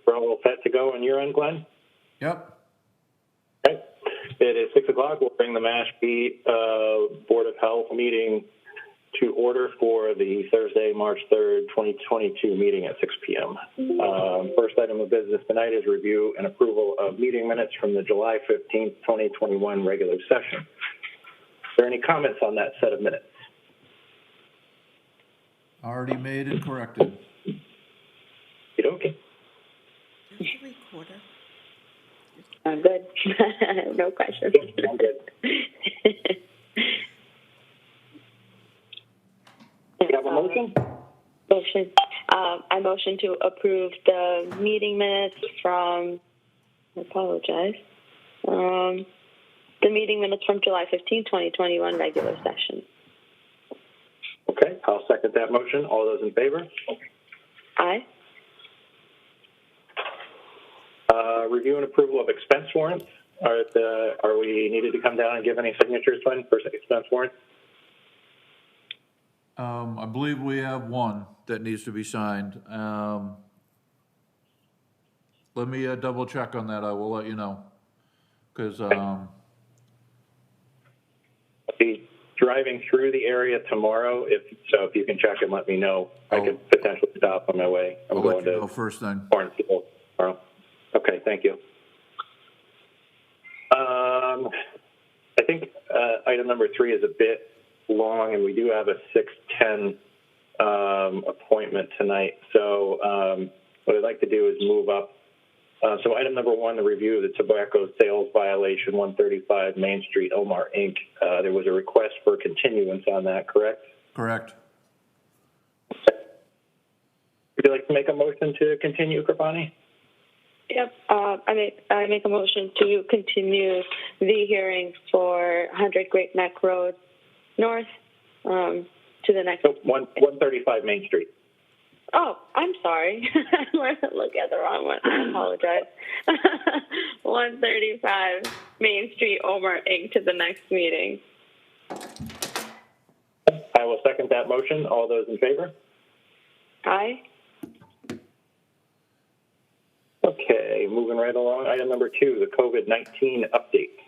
We're all set to go on your end, Glenn? Yep. Okay. It is 6 o'clock. We'll bring the Mashpee Board of Health meeting to order for the Thursday, March 3rd, 2022 meeting at 6 p.m. First item of business tonight is review and approval of meeting minutes from the July 15th, 2021 regular session. Are there any comments on that set of minutes? Already made and corrected. Okay. I'm good. No questions. I'm good. Do you have a motion? Motion. I motion to approve the meeting minutes from, I apologize, the meeting minutes from July 15, 2021 regular session. Okay, I'll second that motion. All those in favor? Aye. Review and approval of expense warrants. Are we needed to come down and give any signatures for expense warrants? I believe we have one that needs to be signed. Let me double check on that. I will let you know. Because I'll be driving through the area tomorrow. If you can check and let me know, I could potentially stop on my way. I'll let you know first thing. Barnstable tomorrow. Okay, thank you. I think item number 3 is a bit long, and we do have a 6:10 appointment tonight. So what I'd like to do is move up. So item number 1, the review of the tobacco sales violation, 135 Main Street, Omar, Inc. There was a request for continuance on that, correct? Correct. Would you like to make a motion to continue, Kripani? Yep. I make a motion to continue the hearing for 100 Great Neck Road North to the next. So 135 Main Street. Oh, I'm sorry. I look at the wrong one. I apologize. 135 Main Street, Omar, Inc. to the next meeting. I will second that motion. All those in favor? Aye. Okay, moving right along. Item number 2, the COVID-19 update.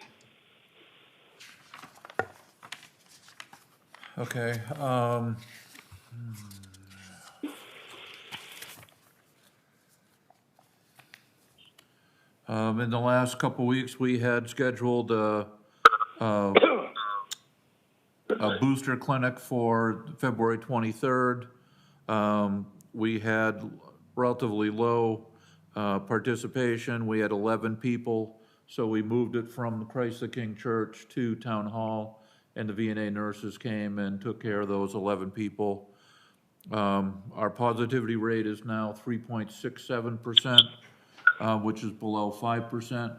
Okay. In the last couple weeks, we had scheduled a booster clinic for February 23rd. We had relatively low participation. We had 11 people, so we moved it from Christ the King Church to Town Hall, and the VNA nurses came and took care of those 11 people. Our positivity rate is now 3.67%, which is below 5%.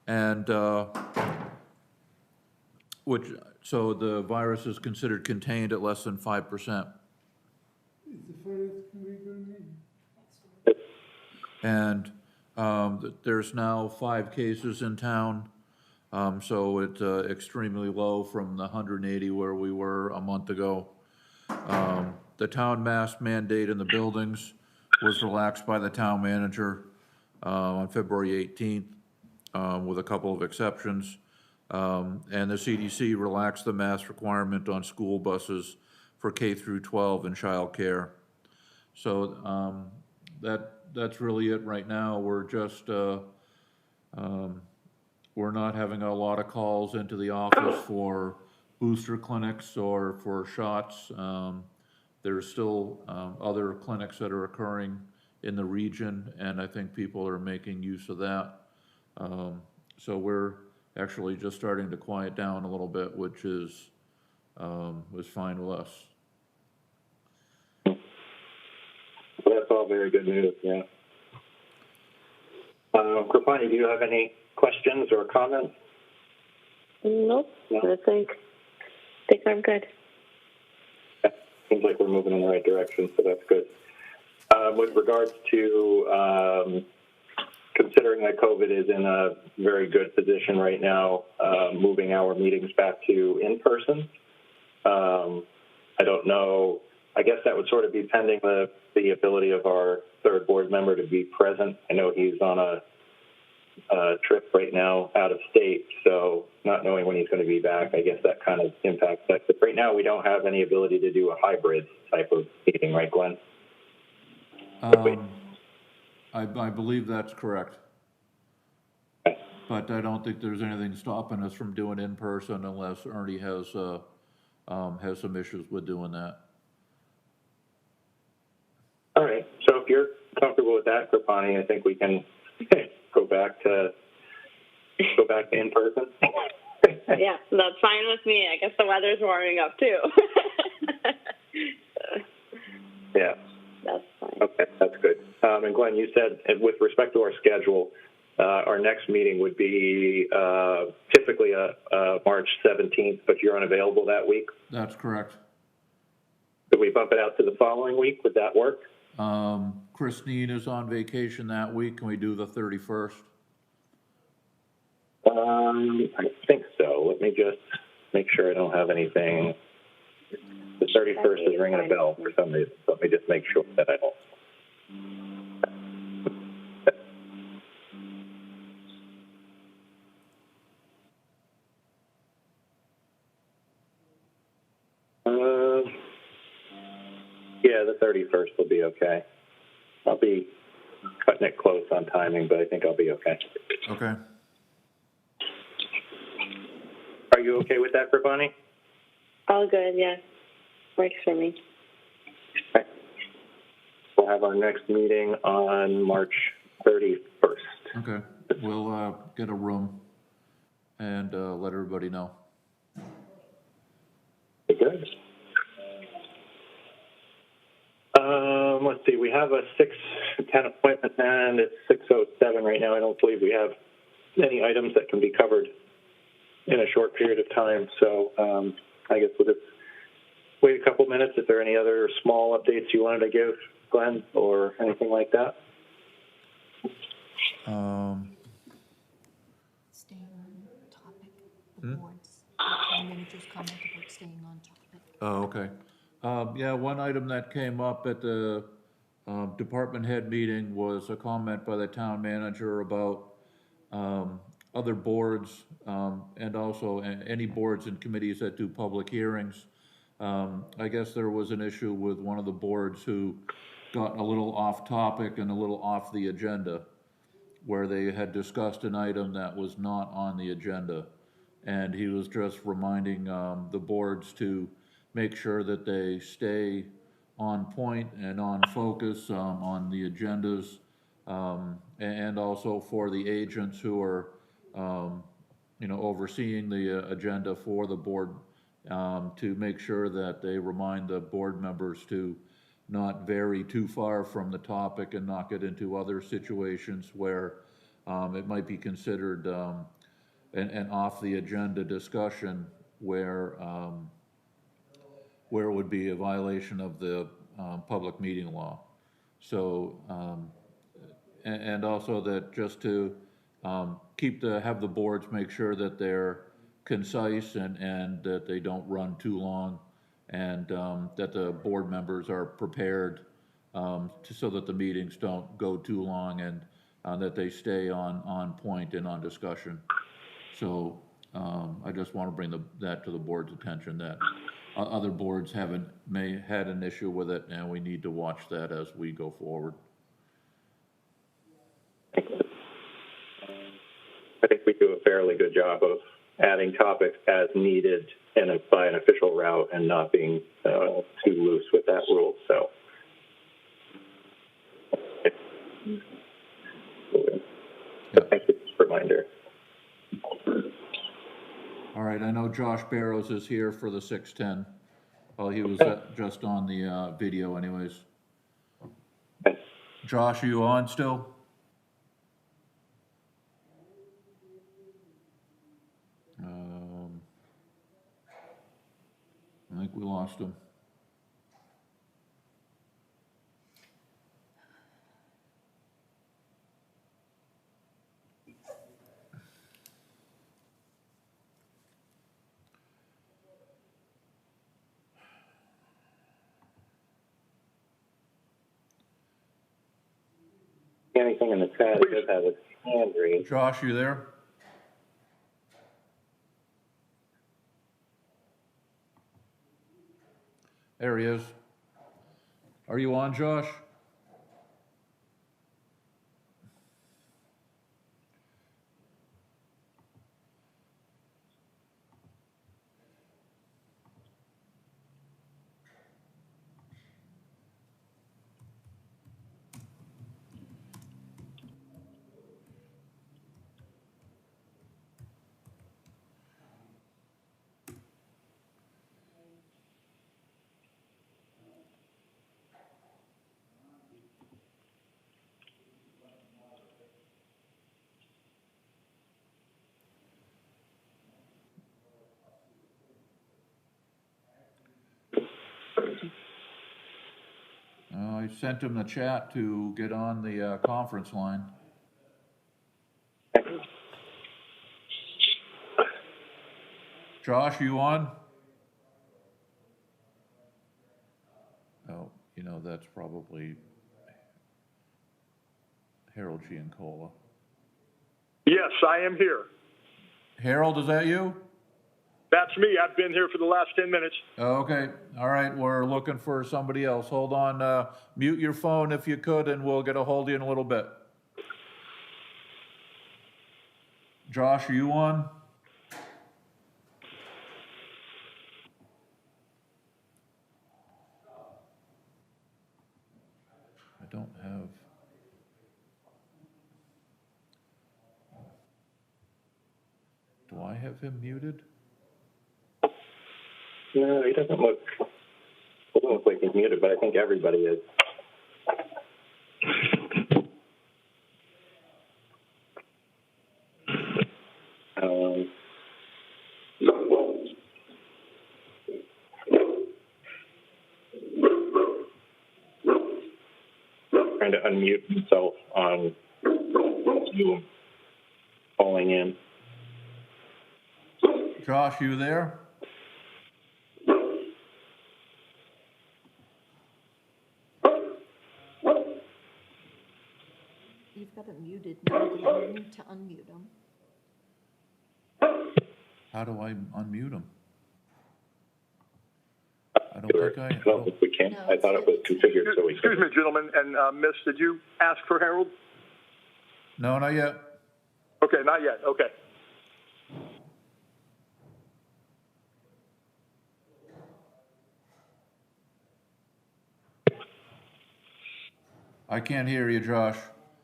And so the virus is considered contained at less than 5%. And there's now 5 cases in town, so it's extremely low from the 180 where we were a month ago. The town mask mandate in the buildings was relaxed by the town manager on February 18th, with a couple of exceptions. And the CDC relaxed the mask requirement on school buses for K through 12 and child care. So that's really it right now. We're just, we're not having a lot of calls into the office for booster clinics or for shots. There's still other clinics that are occurring in the region, and I think people are making use of that. So we're actually just starting to quiet down a little bit, which is fine with us. Well, that's all very good news, yeah. Kripani, do you have any questions or comments? Nope. No? I think I'm good. Seems like we're moving in the right direction, so that's good. With regards to considering that COVID is in a very good position right now, moving our meetings back to in-person, I don't know I guess that would sort of be pending the ability of our third board member to be present. I know he's on a trip right now out of state, so not knowing when he's going to be back, I guess that kind of impacts that. But right now, we don't have any ability to do a hybrid type of meeting, right, Glenn? I believe that's correct. Okay. But I don't think there's anything stopping us from doing in person unless Ernie has some issues with doing that. All right. So if you're comfortable with that, Kripani, I think we can go back to in person. Yeah, that's fine with me. I guess the weather's warming up too. Yeah. That's fine. Okay, that's good. And Glenn, you said with respect to our schedule, our next meeting would be typically March 17th, but you're unavailable that week. That's correct. Could we bump it out to the following week? Would that work? Christine is on vacation that week. Can we do the 31st? I think so. Let me just make sure I don't have anything. The 31st is ringing a bell for some reason. Let me just make sure that I don't. Yeah, the 31st will be okay. I'll be cutting it close on timing, but I think I'll be okay. Okay. Are you okay with that, Kripani? All good, yeah. Works for me. Okay. We'll have our next meeting on March 31st. Okay. We'll get a room and let everybody know. Good. Let's see. We have a 6:10 appointment, and it's 6:07 right now. I don't believe we have any items that can be covered in a short period of time. So I guess we'll just wait a couple minutes. If there are any other small updates you wanted to give, Glenn, or anything like that. Staying on topic, the boards. The managers comment about staying on topic. Oh, okay. Yeah, one item that came up at the department head meeting was a comment by the town manager about other boards and also any boards and committees that do public hearings. I guess there was an issue with one of the boards who got a little off topic and a little off the agenda, where they had discussed an item that was not on the agenda. And he was just reminding the boards to make sure that they stay on point and on focus on the agendas, and also for the agents who are, overseeing the agenda for the board, to make sure that they remind the board members to not vary too far from the topic and not get into other situations where it might be considered an off the agenda discussion where it would be a violation of the public meeting law. So, and also that just to have the boards make sure that they're concise and that they don't run too long, and that the board members are prepared so that the meetings don't go too long, and that they stay on point and on discussion. So I just want to bring that to the board's attention, that other boards may had an issue with it, and we need to watch that as we go forward. I think we do a fairly good job of adding topics as needed and by an official route and not being too loose with that rule. So. Thank you for the reminder. All right, I know Josh Barrows is here for the 6:10. Well, he was just on the video anyways. Okay. Josh, are you on still? I think we lost him. anything in the chat. It does have a hand raised. Josh, you there? There he is. Are you on, Josh? I sent him the chat to get on the conference line. Josh, you on? Oh, you know, that's probably Harold Giancola. Yes, I am here. Harold, is that you? That's me. I've been here for the last 10 minutes. Okay, all right, we're looking for somebody else. Hold on, mute your phone if you could, and we'll get a hold of you in a little bit. Josh, are you on? I don't have... Do I have him muted? No, he doesn't look like he's muted, but I think everybody is. Trying to unmute himself on Zoom, calling in. Josh, you there? You've got it muted. Now you need to unmute him. How do I unmute him? I don't think I don't think we can. No, I thought it was configured so we Excuse could. me, gentlemen, and Miss, did you ask for Harold? No, not yet. Okay, not yet. Okay. I can't hear you, Josh.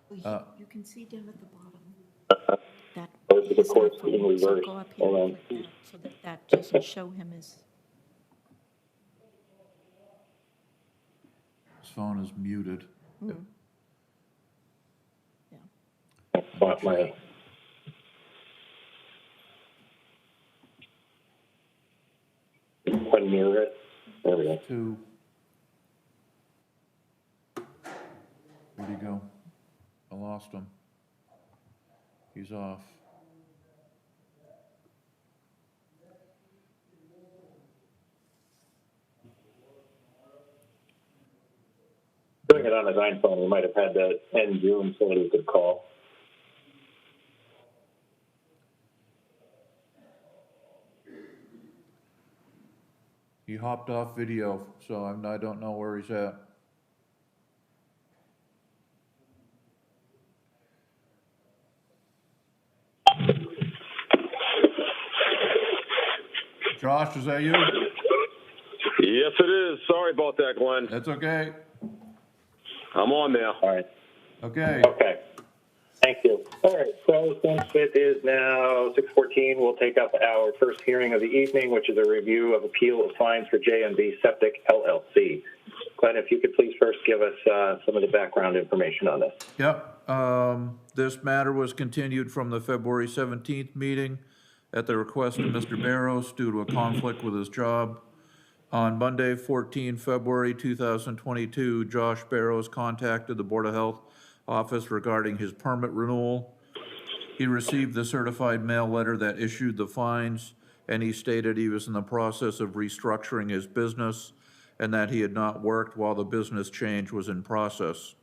Well, you can see down at the bottom. That Those are the his course phone, being so reversed. go up here Hold and on. click that so that doesn't show him as. His phone is muted. Yeah. Spot my unmute it. There we go. Two. Where'd he go? I lost him. He's off. Doing it on his iPhone, we might have had to end Zoom so that he could call. He hopped off video, so I don't know where he's at. Josh, is that you? Yes, it is. Sorry about that, Glenn. That's okay. I'm on now. All right. Okay. Okay. Thank you. All right. So since it is now 6:14, we'll take up our first hearing of the evening, which is a review of appeal of fines for J&B Septic LLC. Glenn, if you could please first give us some of the background information on this. Yep. This matter was continued from the February 17th meeting at the request of Mr. Barrows due to a conflict with his job. On Monday, 14 February 2022, Josh Barrows contacted the Board of Health office regarding his permit renewal. He received the certified mail letter that issued the fines, and he stated he was in the process of restructuring his business and that he had not worked while the business change was in process.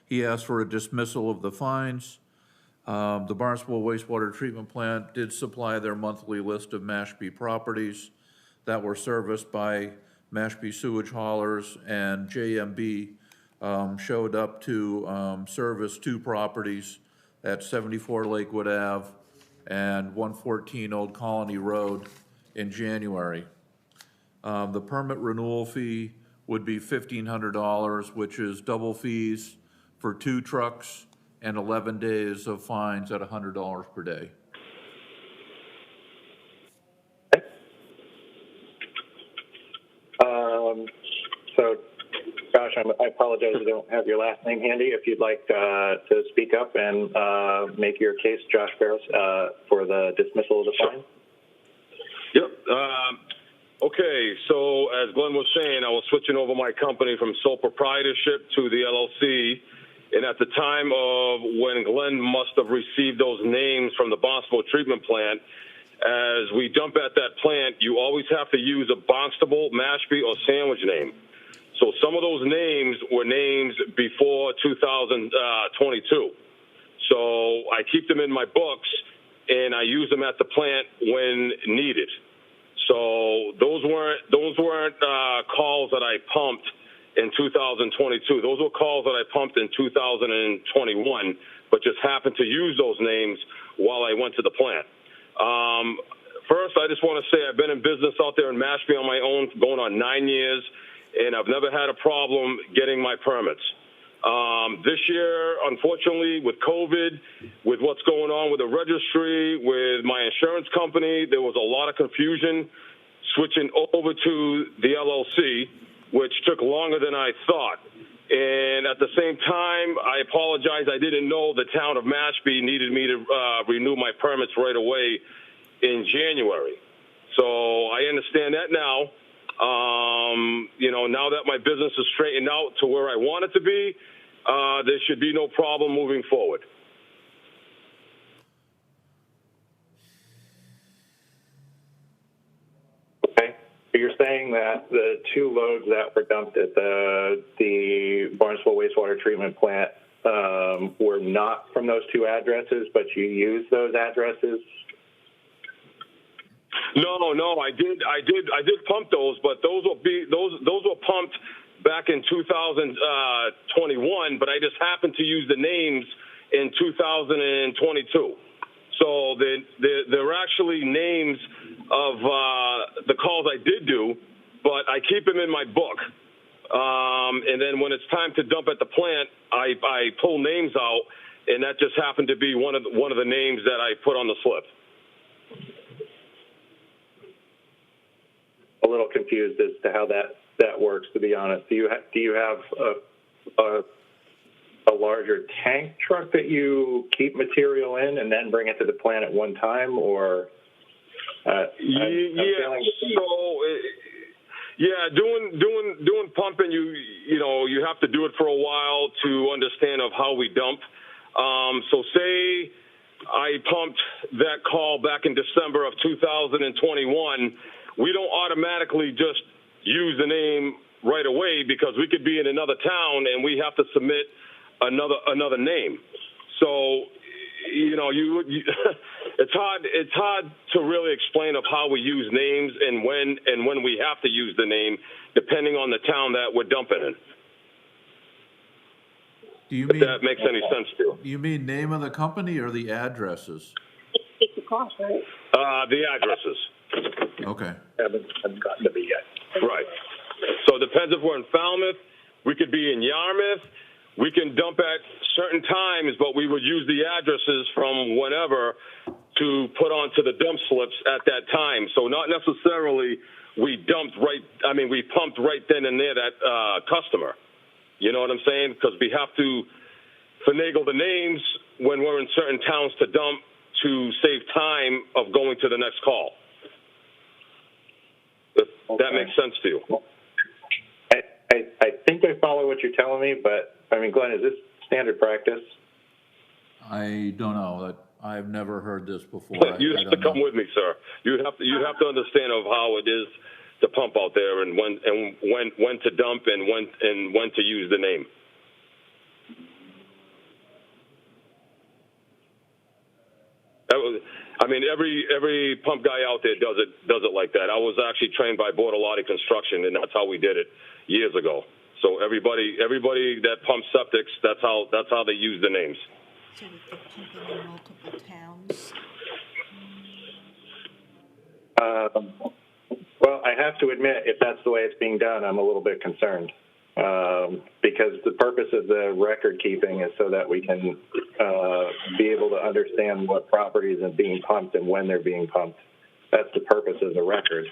He asked for a dismissal of the fines. The Barnstable Wastewater Treatment Plant did supply their monthly list of Mashpee properties that were serviced by Mashpee sewage haulers, and JMB showed up to service 2 properties at 74 Lakewood Ave and 114 Old Colony Road in January. The permit renewal fee would be $1,500, which is double fees for 2 trucks and 11 days of fines at $100 per day. So, Josh, I apologize I don't have your last name handy. If you'd like to speak up and make your case, Josh Barros, for the dismissal of the fine. Yep. Okay, so as Glenn was saying, I was switching over my company from sole proprietorship to the LLC. And at the time of when Glenn must have received those names from the Barnstable treatment plant, as we dump at that plant, you always have to use a Barnstable, Mashpee, or Sandwich name. So some of those names were names before 2022. So I keep them in my books, and I use them at the plant when needed. So those weren't calls that I pumped in 2022. Those were calls that I pumped in 2021, but just happened to use those names while I went to the plant. First, I just want to say I've been in business out there in Mashpee on my own, going on 9 years, and I've never had a problem getting my permits. This year, unfortunately, with COVID, with what's going on with the registry, with my insurance company, there was a lot of confusion switching over to the LLC, which took longer than I thought. And at the same time, I apologize. I didn't know the town of Mashpee needed me to renew my permits right away in January. So I understand that now. Now that my business is straightened out to where I want it to be, there should be no problem moving forward. Okay. So you're saying that the 2 loads that were dumped at the Barnstable Wastewater Treatment Plant were not from those 2 addresses, but you used those addresses? No, I did pump those, but those were pumped back in 2021, but I just happened to use the names in 2022. So they're actually names of the calls I did do, but I keep them in my book. And then when it's time to dump at the plant, I pull names out, and that just happened to be one of the names that I put on the slip. A little confused as to how that works, to be honest. Do you have a larger tank truck that you keep material in and then bring it to the plant at one time, or? Doing pumping, you have to do it for a while to understand of how we dump. So say I pumped that call back in December of 2021. We don't automatically just use the name right away, because we could be in another town and we have to submit another name. So, it's hard to really explain of how we use names and when we have to use the name, depending on the town that we're dumping in. If that makes any sense to you. Do you mean name of the company or the addresses? It's the cost, right? The addresses. Okay. Haven't gotten to me yet. Right. So it depends if we're in Falmouth. We could be in Yarmouth. We can dump at certain times, but we would use the addresses from whenever to put onto the dump slips at that time. So not necessarily we pumped right then and there that customer. You know what I'm saying? Because we have to finagle the names when we're in certain towns to dump to save time of going to the next call. If that makes sense to you. I think I follow what you're telling me, but Glenn, is this standard practice? I don't know. I've never heard this before. You have to come with me, sir. You have to understand of how it is to pump out there, and when to dump and when to use the name. I mean, every pump guy out there does it like that. I was actually trained by Bortolotti Construction, and that's how we did it years ago. So everybody that pumps septics, that's how they use the names. So if they're pumping in multiple towns, Well, I have to admit, if that's the way it's being done, I'm a little bit concerned. Because the purpose of the record keeping is so that we can be able to understand what properties are being pumped and when they're being pumped. That's the purpose of the record.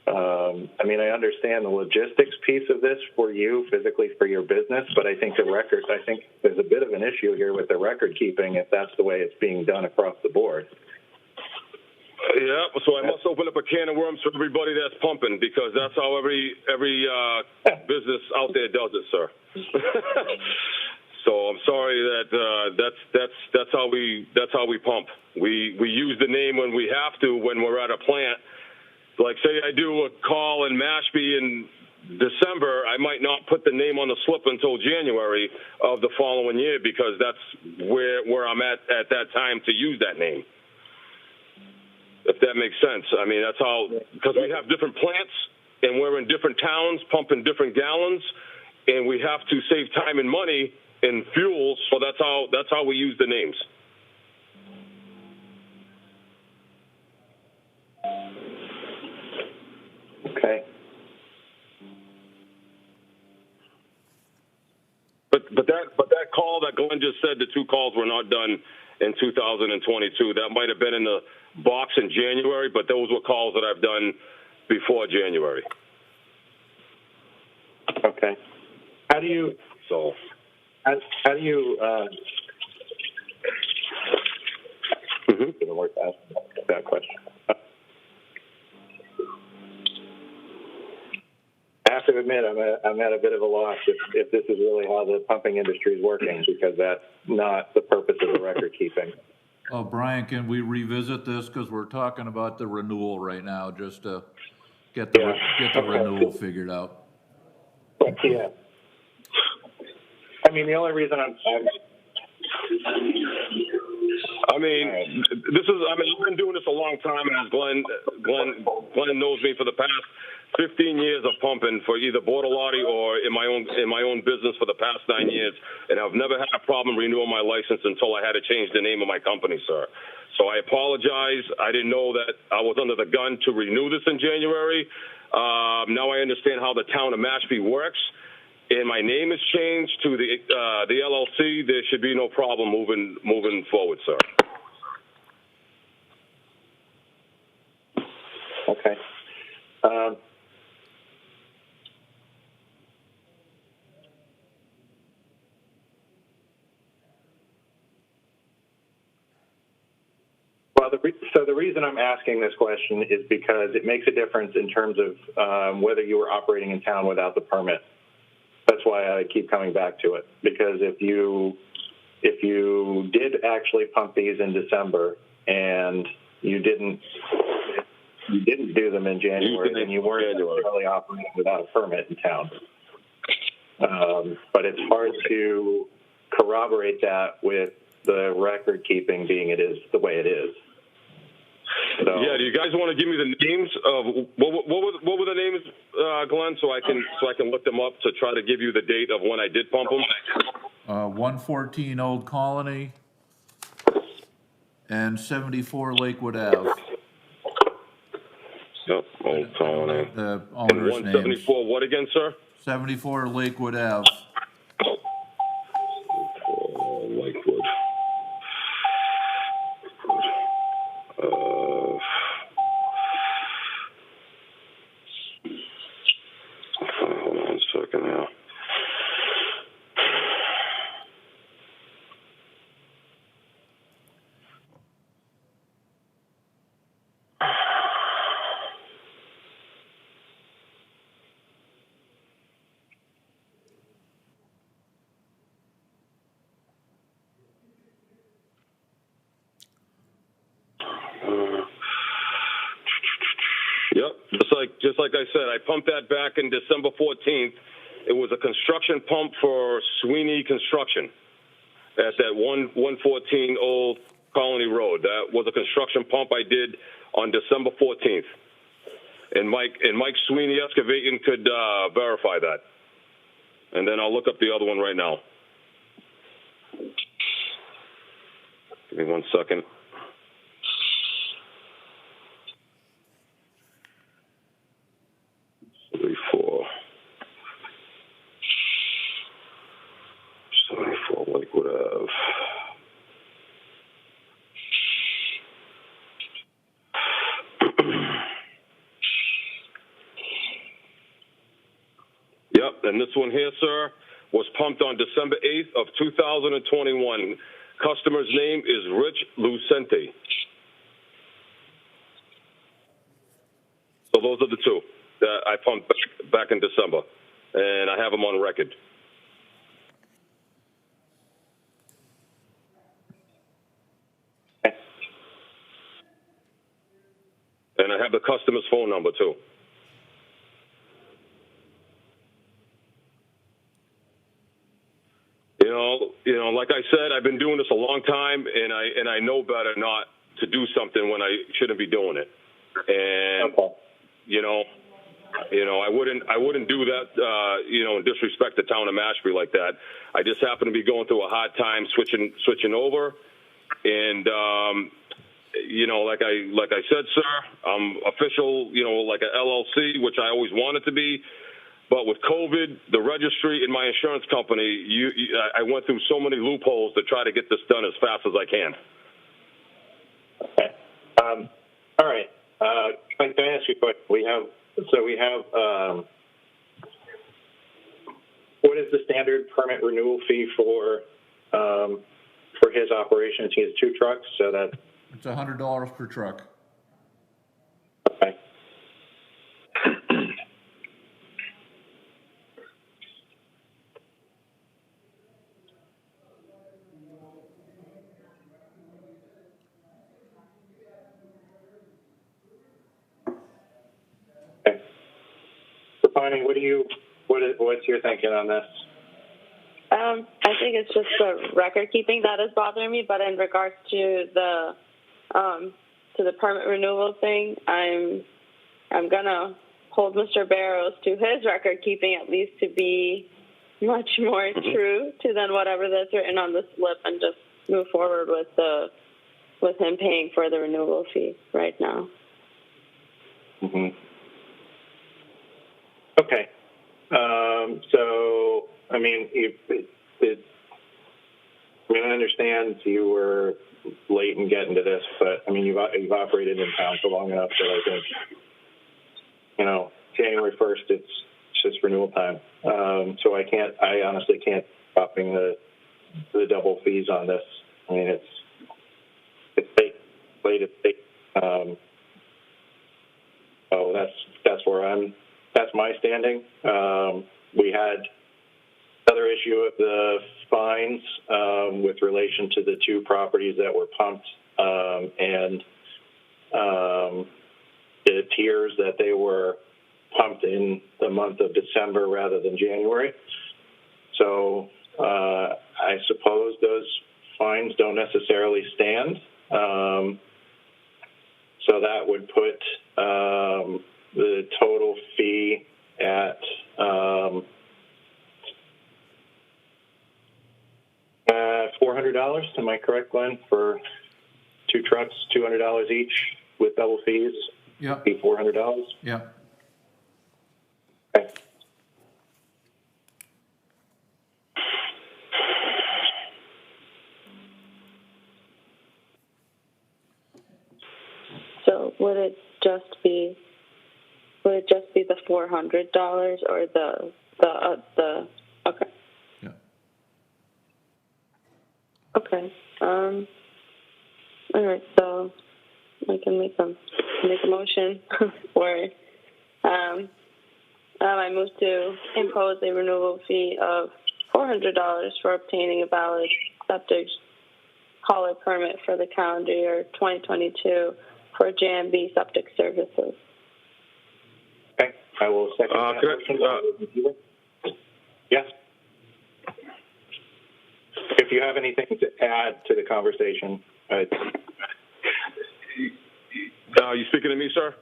I mean, I understand the logistics piece of this for you, physically for your business, but I think I think there's a bit of an issue here with the record keeping if that's the way it's being done across the board. Yeah, so I must open up a can of worms for everybody that's pumping, because that's how every business out there does it, sir. So I'm sorry that that's how we pump. We use the name when we have to, when we're at a plant. Like, say I do a call in Mashpee in December, I might not put the name on the slip until January of the following year, because that's where I'm at that time to use that name. If that makes sense. I mean, that's how, because we have different plants and we're in different towns pumping different gallons, and we have to save time and money and fuel, so that's how we use the names. Okay. But that call that Glenn just said, the 2 calls were not done in 2022. That might have been in the box in January, but those were calls that I've done before January. Okay. How do you Gonna work that question. I have to admit, I'm at a bit of a loss if this is really how the pumping industry is working, because that's not the purpose of the record keeping. Oh, Brian, can we revisit this? Because we're talking about the renewal right now, just to get the renewal figured out. Yeah. I mean, the only reason I've been doing this a long time, and as Glenn knows me for the past 15 years of pumping for either Bortolotti or in my own business for the past 9 years, and I've never had a problem renewing my license until I had to change the name of my company, sir. So I apologize. I didn't know that I was under the gun to renew this in January. Now I understand how the town of Mashpee works, and my name is changed to the LLC. There should be no problem moving forward, sir. Okay. Well, the reason I'm asking this question is because it makes a difference in terms of whether you were operating in town without the permit. That's why I keep coming back to it, because if you did actually pump these in December and you didn't do them in January, then you weren't necessarily operating without a permit in town. But it's hard to corroborate that with the record keeping being it is the way it is. So, yeah, do you guys want to give me the names of what were the names, Glenn, so I can look them up to try to give you the date of when I did pump them? 114 Old Colony and 74 Lakewood Ave. Yep, Old Colony. The owner's and 174 names. What again, sir? 74 Lakewood Ave. Lakewood. Hold on a second now. Yep, just like I said, I pumped that back in December 14th. It was a construction pump for Sweeney Construction at that 114 Old Colony Road. That was a construction pump I did on December 14th. And Mike Sweeney Excavating could verify that. And then I'll look up the other one right now. Give me 1 second. Lakewood Ave. Yep, and this one here, sir, was pumped on December 8th of 2021. Customer's name is Rich Lucente. So those are the two that I pumped back in December, and I have them on record. And I have the customer's phone number too. You know, like I said, I've been doing this a long time, and I know better not to do something when I shouldn't be doing it. And you know, I wouldn't do that. And disrespect the town of Mashpee like that. I just happen to be going through a hard time switching over, and. Like I said, sir, I'm official, like an LLC, which I always wanted to be. But with COVID, the registry and my insurance company, I went through so many loopholes to try to get this done as fast as I can. Okay. All right. Can I ask you a question? We have what is the standard permit renewal fee for his operations? He has 2 trucks, so that. It's $100 per truck. Okay. Okay. So, Bonnie, what's your thinking on this? I think it's just the record keeping that is bothering me, but in regards to the permit renewal thing, I'm gonna hold Mr. Barrows to his record keeping at least to be much more true to than whatever that's written on the slip, and just move forward with him paying for the renewal fee right now. Mm-hmm. Okay. So, I mean, I understand you were late in getting to this, but I mean, you've operated in town for long enough that I think, January 1st, it's just renewal time. So I honestly can't dropping the double fees on this. I mean, it's late. So that's my standing. We had another issue of the fines with relation to the 2 properties that were pumped, and it appears that they were pumped in the month of December rather than January. So I suppose those fines don't necessarily stand. So that would put the total fee at $400. Am I correct, Glenn? For 2 trucks, $200 each with double fees. Yeah. Be $400. Yeah. Okay. So would it just be the $400 or the okay. Yeah. Okay. All right. So I can make a motion where I move to impose a renewal fee of $400 for obtaining a valid septic hauler permit for the calendar year 2022 for JMB Septic Services. Okay. I will second that motion. Yes. If you have anything to add to the conversation, You speaking to me, sir?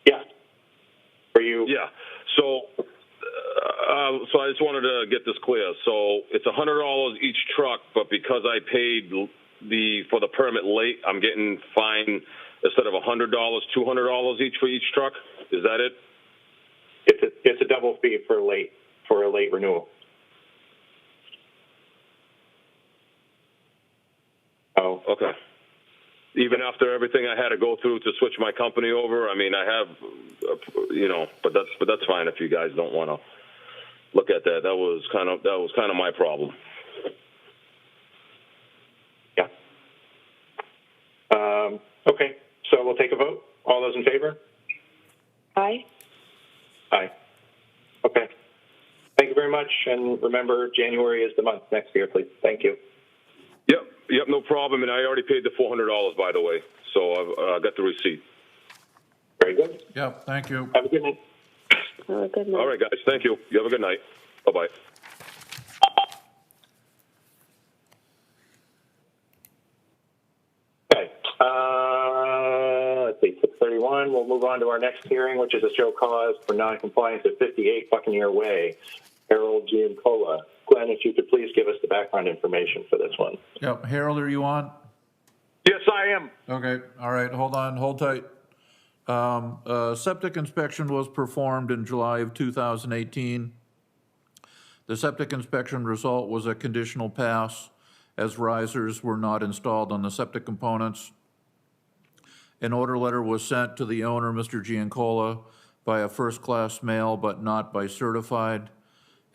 Yeah. For you? Yeah. So I just wanted to get this clear. So it's $100 each truck, but because I paid for the permit late, I'm getting fined instead of $100, $200 each for each truck. Is that it? It's a double fee for a late renewal. Oh, okay. Even after everything I had to go through to switch my company over, I mean, I have, but that's fine if you guys don't want to look at that. That was kind of my problem. Yeah. Okay. So we'll take a vote. All those in favor? Aye. Aye. Okay. Thank you very much. And remember, January is the month next year, please. Thank you. Yep, no problem. And I already paid the $400, by the way. So I've got the receipt. Very good. Yeah, thank you. Have a good night. Have a good night. All right, guys. Thank you. You have a good night. Bye-bye. Okay. Let's see, 6:31. We'll move on to our next hearing, which is a show cause for noncompliance at 58 Buccaneer Way. Harold Giancola. Glenn, if you could please give us the background information for this one. Yep, Harold, are you on? Yes, I am. Okay, all right, hold tight. Septic inspection was performed in July of 2018. The septic inspection result was a conditional pass as risers were not installed on the septic components. An order letter was sent to the owner, Mr. Giancola, by a first-class mail, but not by certified.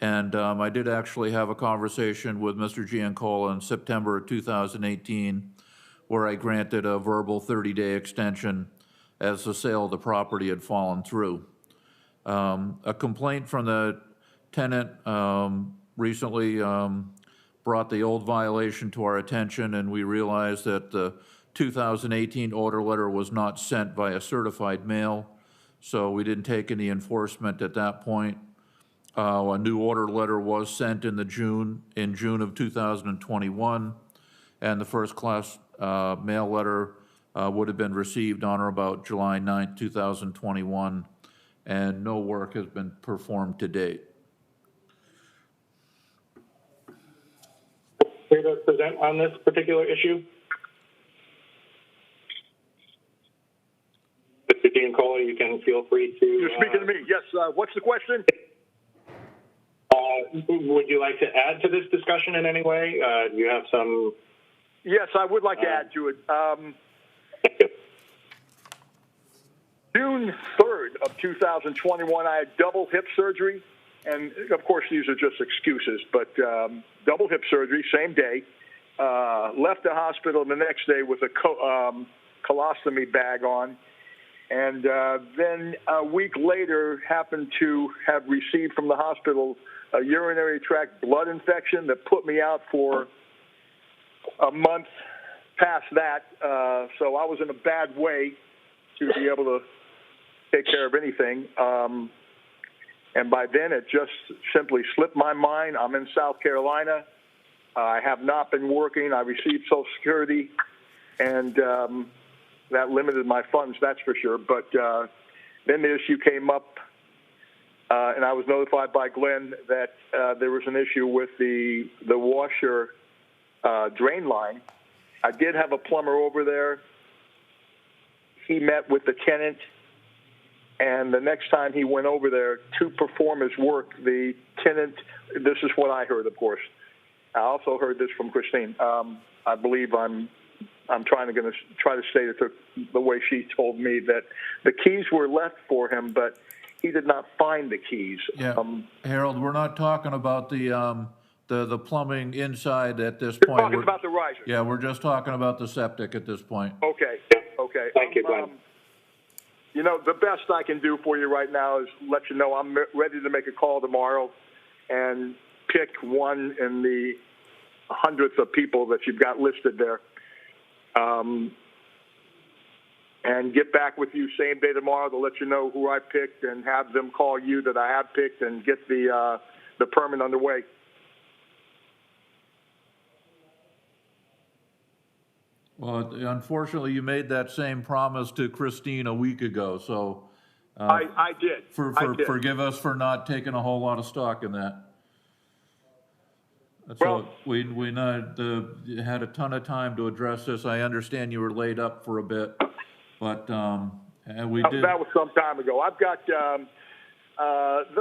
And I did actually have a conversation with Mr. Giancola in September of 2018, where I granted a verbal 30-day extension as the sale of the property had fallen through. A complaint from the tenant recently brought the old violation to our attention, and we realized that the 2018 order letter was not sent via certified mail, so we didn't take any enforcement at that point. A new order letter was sent in June of 2021, and the first class mail letter would have been received on or about July 9th, 2021, and no work has been performed to date. Here to present on this particular issue? Mr. Giancola, you can feel free to... You're speaking to me. Yes, what's the question? Would you like to add to this discussion in any way? Do you have some... Yes, I would like to add to it. June 3rd of 2021, I had double hip surgery. And, of course, these are just excuses, but double hip surgery, same day. Left the hospital the next day with a colostomy bag on. And then a week later, happened to have received from the hospital a urinary tract blood infection that put me out for a month past that. So I was in a bad way to be able to take care of anything. And by then, it just simply slipped my mind. I'm in South Carolina. I have not been working. I received Social Security, and that limited my funds, that's for sure. But then the issue came up, and I was notified by Glenn that there was an issue with the washer drain line. I did have a plumber over there. He met with the tenant. And the next time he went over there to perform his work, the tenant, this is what I heard, of course. I also heard this from Christine. I believe I'm trying to state it the way she told me, that the keys were left for him, but he did not find the keys. Yeah, Harold, we're not talking about the plumbing inside at this point. We're talking about the riser. Yeah, we're just talking about the septic at this point. Okay. Thank you, Glenn. You know, the best I can do for you right now is let you know I'm ready to make a call tomorrow and pick one in the hundreds of people that you've got listed there. And get back with you same day tomorrow to let you know who I picked and have them call you that I have picked and get the permit underway. Well, unfortunately, you made that same promise to Christine a week ago, so I did. I did. forgive us for not taking a whole lot of stock in that. That's Well- all. We not, had a ton of time to address this. I understand you were laid up for a bit, but, and we did. That was some time ago. I've got, then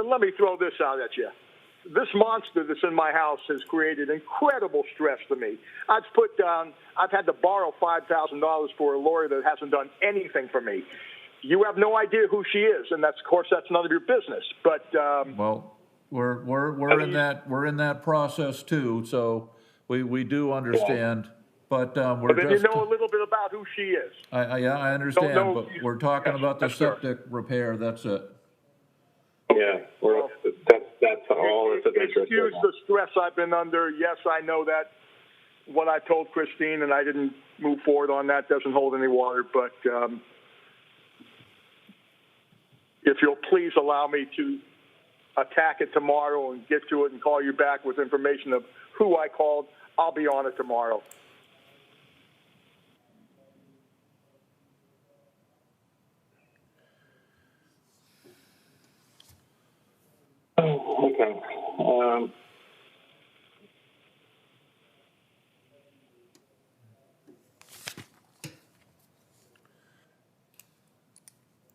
let me throw this out at you. This monster that's in my house has created incredible stress to me. I've had to borrow $5,000 for a lawyer that hasn't done anything for me. You have no idea who she is, and of course, that's none of your business. But Well, we're in that process too, so we do understand, but we're then just. you know a little bit about who she is. Yeah, I understand, know- but we're talking about the yes, sir. septic repair, that's it. Yeah, that's all that's of interest. Excuse the stress I've been under. Yes, I know that. What I told Christine, and I didn't move forward on that, doesn't hold any water. But if you'll please allow me to attack it tomorrow and get to it and call you back with information of who I called, I'll be on it tomorrow. Okay.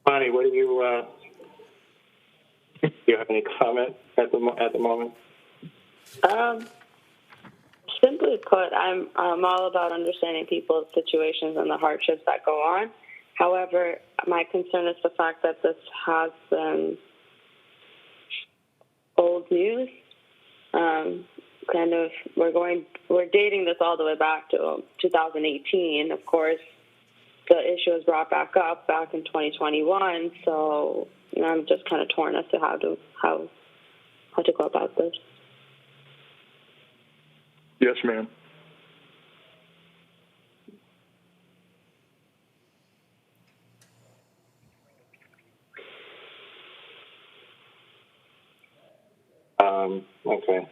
Bonnie, what do you have any comment at the moment? Simply put, I'm all about understanding people's situations and the hardships that go on. However, my concern is the fact that this has been old news. We're dating this all the way back to 2018. Of course, the issue was brought back in 2021. So I'm just kind of torn as to how to go about this. Yes, ma'am. Okay.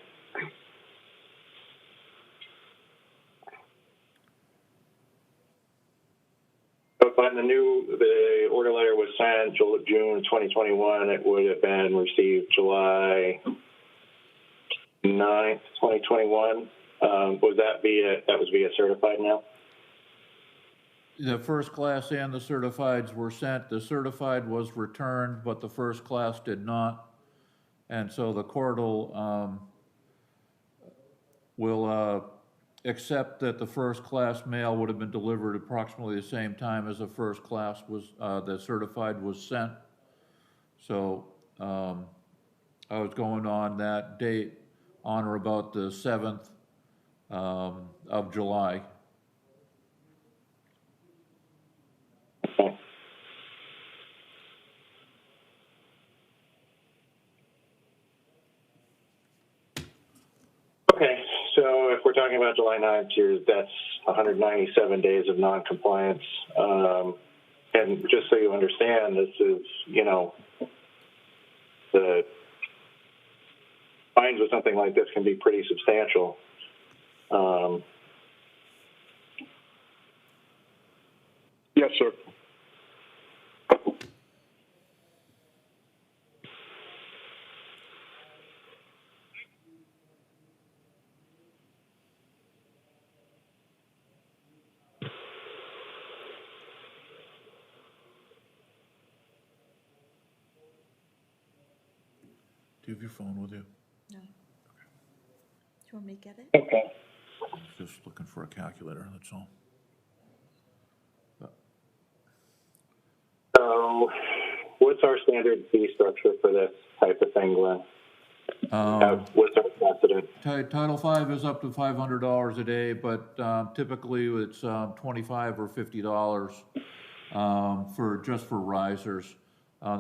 But when the order letter was sent June 2021, it would have been received July 9th, 2021. Was that via certified now? The first class and the certifieds were sent. The certified was returned, but the first class did not. And so the court will accept that the first class mail would have been delivered approximately the same time as the first class the certified was sent. So I was going on that date on or about the 7th of July. Okay. Okay, so if we're talking about July 9th, that's 197 days of noncompliance. And just so you understand, this is, the fines with something like this can be pretty substantial. Yes, sir. Do you have your phone with you? No. Do you want me to get it? Okay. Just looking for a calculator, that's all. So what's our standard fee structure for this type of thing, Glenn? What's our precedent? Title V is up to $500 a day, but typically it's $25 or $50 for risers.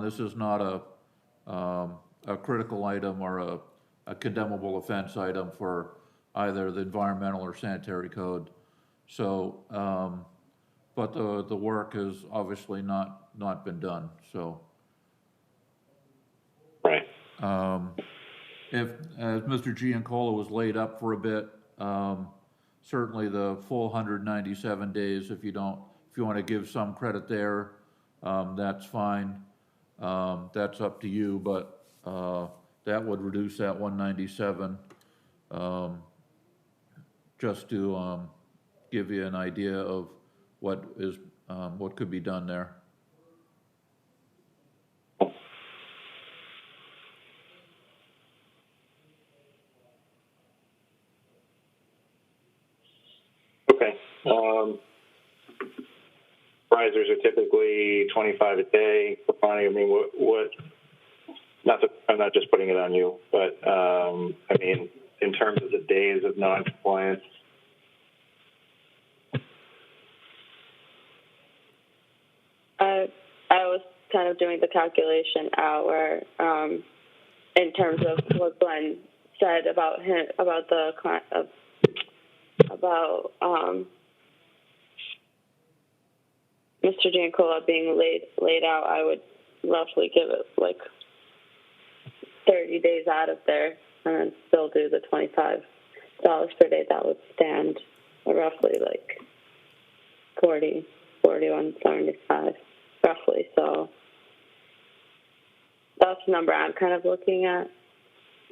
This is not a critical item or a condemnable offense item for either the environmental or sanitary code. So, but the work has obviously not been done. So, Right. If, as Mr. Giancola was laid up for a bit, certainly the full 197 days, if you want to give some credit there, that's fine. That's up to you, but that would reduce that 197, just to give you an idea of what could be done there. Okay. Risers are typically 25 a day. Bonnie, I mean, what? I'm not just putting it on you, but I mean, in terms of the days of non-compliance. I was kind of doing the calculation out where, in terms of what Glenn said about him, about the Mr. Giancola being laid out, I would roughly give it like 30 days out of there, and then still do the $25 per day. That would stand roughly like 41.75 roughly. So that's the number I'm kind of looking at,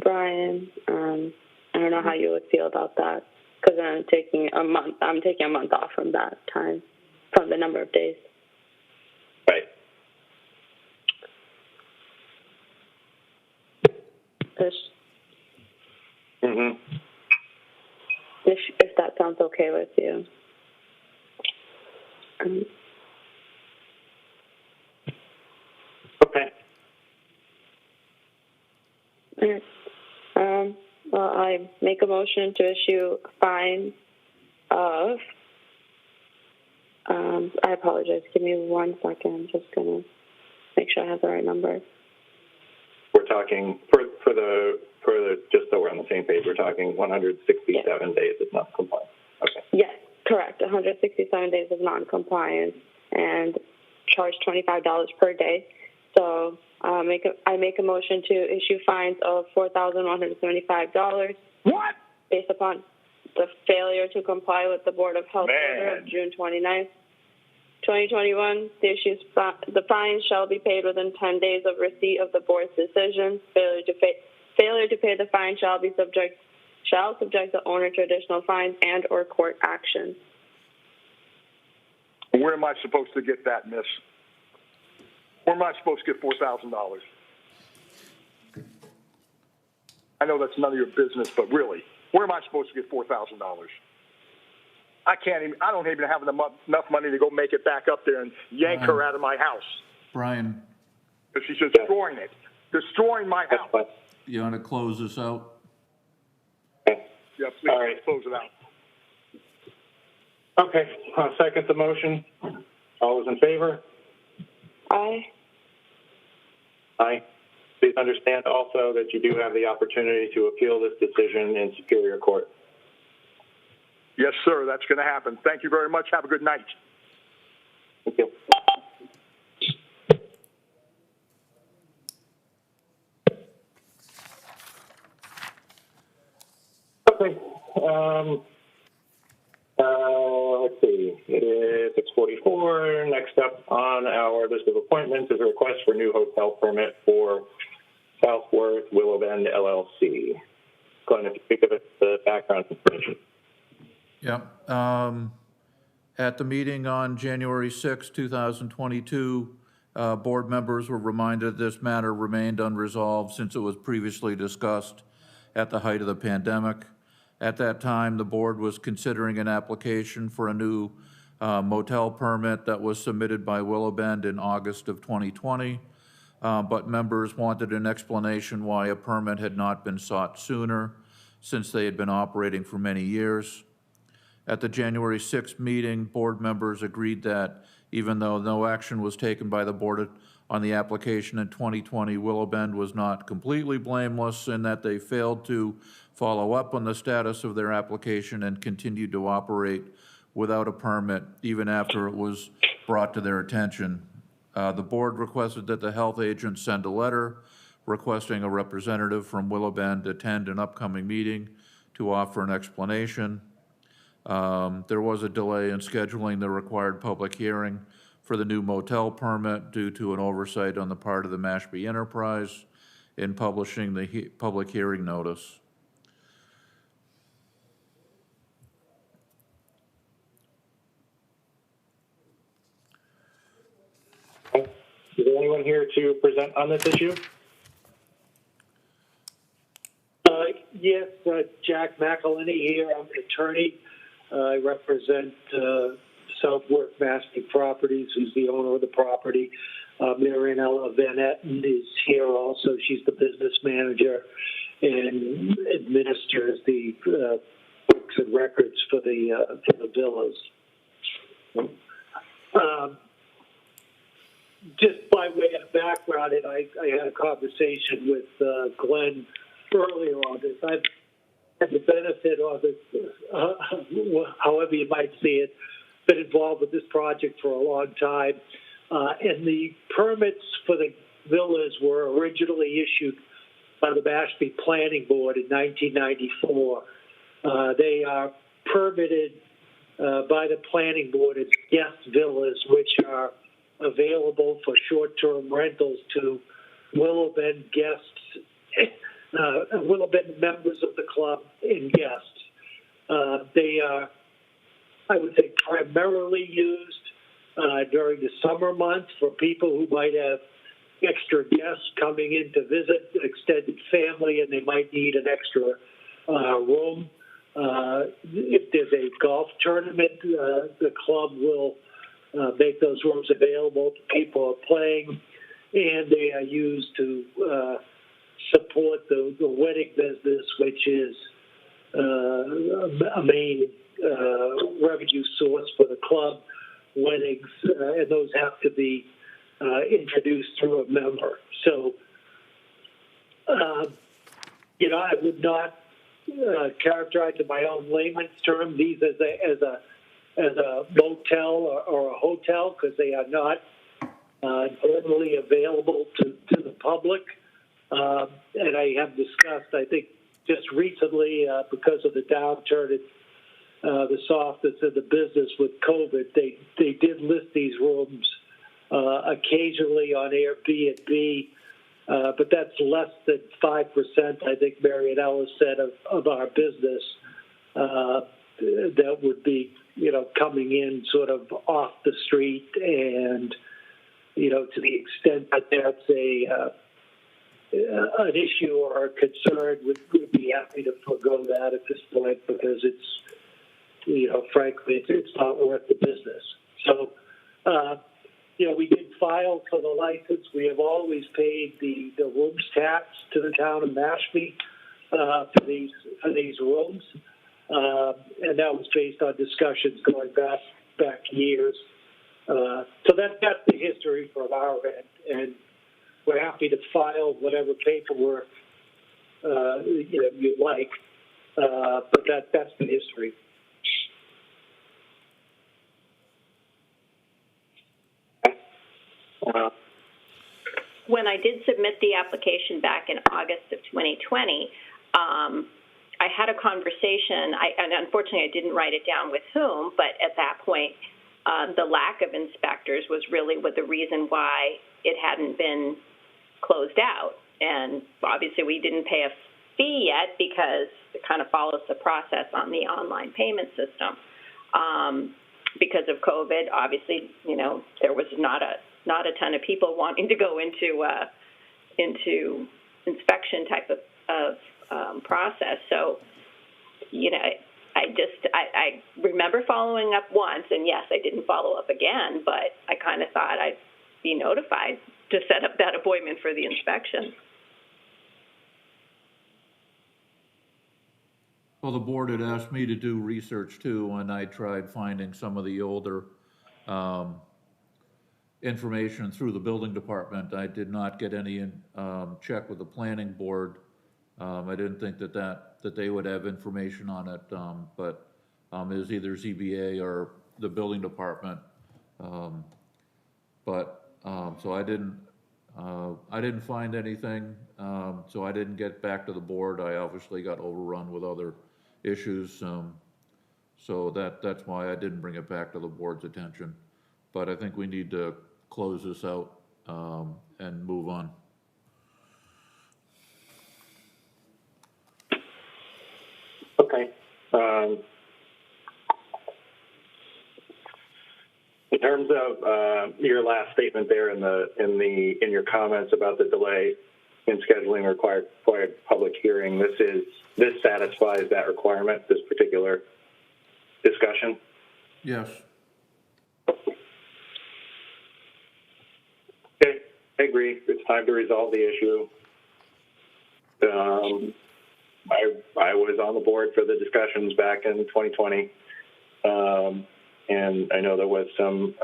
Brian. I don't know how you would feel about that, because I'm taking a month off from that time, from the number of days. Right. Mm-hmm. If that sounds okay with you. Okay. All right. Well, I make a motion to issue a fine of, I apologize, give me 1 second. I'm just going to make sure I have the right number. We're talking, for the just so we're on the same page, we're talking 167 days of non-compliance. Okay. Yes, correct. 167 days of non-compliance and charge $25 per day. So I make a motion to issue fines of $4,175. What? Based upon the failure to comply with the Board of Health order of June 29th, 2021. The fine shall be paid within 10 days of receipt of the board's decision. Failure to pay the fine shall subject the owner to additional fines and or court action. Where am I supposed to get that, miss? Where am I supposed to get $4,000? I know that's none of your business, but really, where am I supposed to get $4,000? I don't even have enough money to go make it back up there and yank her out of my house. Brian, Because she's destroying it. Destroying my house. That's fine. you want to close this out? Okay. Yeah, please All right. close it out. Okay. I'll second the motion. All those in favor? Aye. Aye. Please understand also that you do have the opportunity to appeal this decision in Superior Court. Yes, sir. That's going to happen. Thank you very much. Have a good night. Thank you. Okay. Let's see. It is 6:44. Next up on our list of appointments is a request for new hotel permit for Southworth Willow Bend LLC. Glenn, if you could give us the background information. Yeah. At the meeting on January 6, 2022, board members were reminded this matter remained unresolved since it was previously discussed at the height of the pandemic. At that time, the board was considering an application for a new motel permit that was submitted by Willow Bend in August of 2020, but members wanted an explanation why a permit had not been sought sooner, since they had been operating for many years. At the January 6th meeting, board members agreed that even though no action was taken by the board on the application in 2020, Willow Bend was not completely blameless in that they failed to follow up on the status of their application and continued to operate without a permit even after it was brought to their attention. The board requested that the health agent send a letter requesting a representative from Willow Bend attend an upcoming meeting to offer an explanation. There was a delay in scheduling the required public hearing for the new motel permit due to an oversight on the part of the Mashpee Enterprise in publishing the public hearing notice. Is there anyone here to present on this issue? Yes, Jack McElhenney here. I'm an attorney. I represent Southwark Mashpee Properties, who's the owner of the property. Marianella Van Etten is here also. She's the business manager and administers the books and records for the villas. Just by way of background, and I had a conversation with Glenn earlier on this. I've had the benefit of it, however you might see it, been involved with this project for a long time. And the permits for the villas were originally issued by the Mashpee Planning Board in 1994. They are permitted by the Planning Board as guest villas, which are available for short-term rentals to Willow Bend guests, Willow Bend members of the club and guests. They are, I would say, primarily used during the summer months for people who might have extra guests coming in to visit, extended family, and they might need an extra room. If there's a golf tournament, the club will make those rooms available to people who are playing, and they are used to support the wedding business, which is a main revenue source for the club. Weddings, and those have to be introduced through a member. So, I would not characterize in my own layman's term these as a motel or a hotel, because they are not normally available to the public. And I have discussed, I think, just recently, because of the downturn in the softness of the business with COVID, they did list these rooms occasionally on Airbnb, but that's less than 5%, I think Marianella said, of our business that would be, coming in sort of off the street. And, to the extent that that's an issue or a concern, would be happy to forego that at this point, because it's, frankly, it's not worth the business. So, we did file for the license. We have always paid the rooms tax to the town of Mashpee for these rooms, and that was based on discussions going back years. So that's the history from our end, and we're happy to file whatever paperwork you'd like, but that's the history. When I did submit the application back in August of 2020, I had a conversation, and unfortunately I didn't write it down with whom, but at that point, the lack of inspectors was really the reason why it hadn't been closed out. And obviously we didn't pay a fee yet because it kind of follows the process on the online payment system. Because of COVID, obviously, there was not a ton of people wanting to go into inspection type of process. So, I remember following up once, and yes, I didn't follow up again, but I kind of thought I'd be notified to set up that appointment for the inspection. Well, the board had asked me to do research too, and I tried finding some of the older information through the building department. I did not get any check with the planning board. I didn't think that they would have information on it, but it was either ZBA or the building department. So I didn't find anything, so I didn't get back to the board. I obviously got overrun with other issues. So that's why I didn't bring it back to the board's attention. But I think we need to close this out and move on. Okay. In terms of your last statement there in your comments about the delay in scheduling required public hearing, this satisfies that requirement, this particular discussion? Yes. Okay, I agree. It's time to resolve the issue. I was on the board for the discussions back in 2020, and I know there was some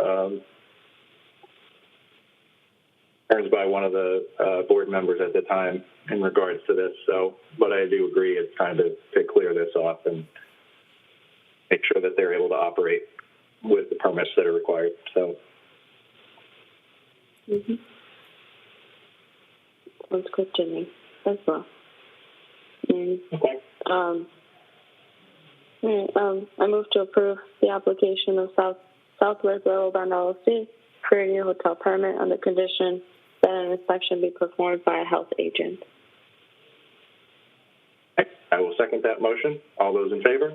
concerns by one of the board members at the time in regards to this. So, but I do agree it's time to clear this off and make sure that they're able to operate with the permits that are required. So. Sounds good to me as well. Okay. I move to approve the application of Southwest Railroad LLC for a new hotel permit on the condition that an inspection be performed by a health agent. I will second that motion. All those in favor?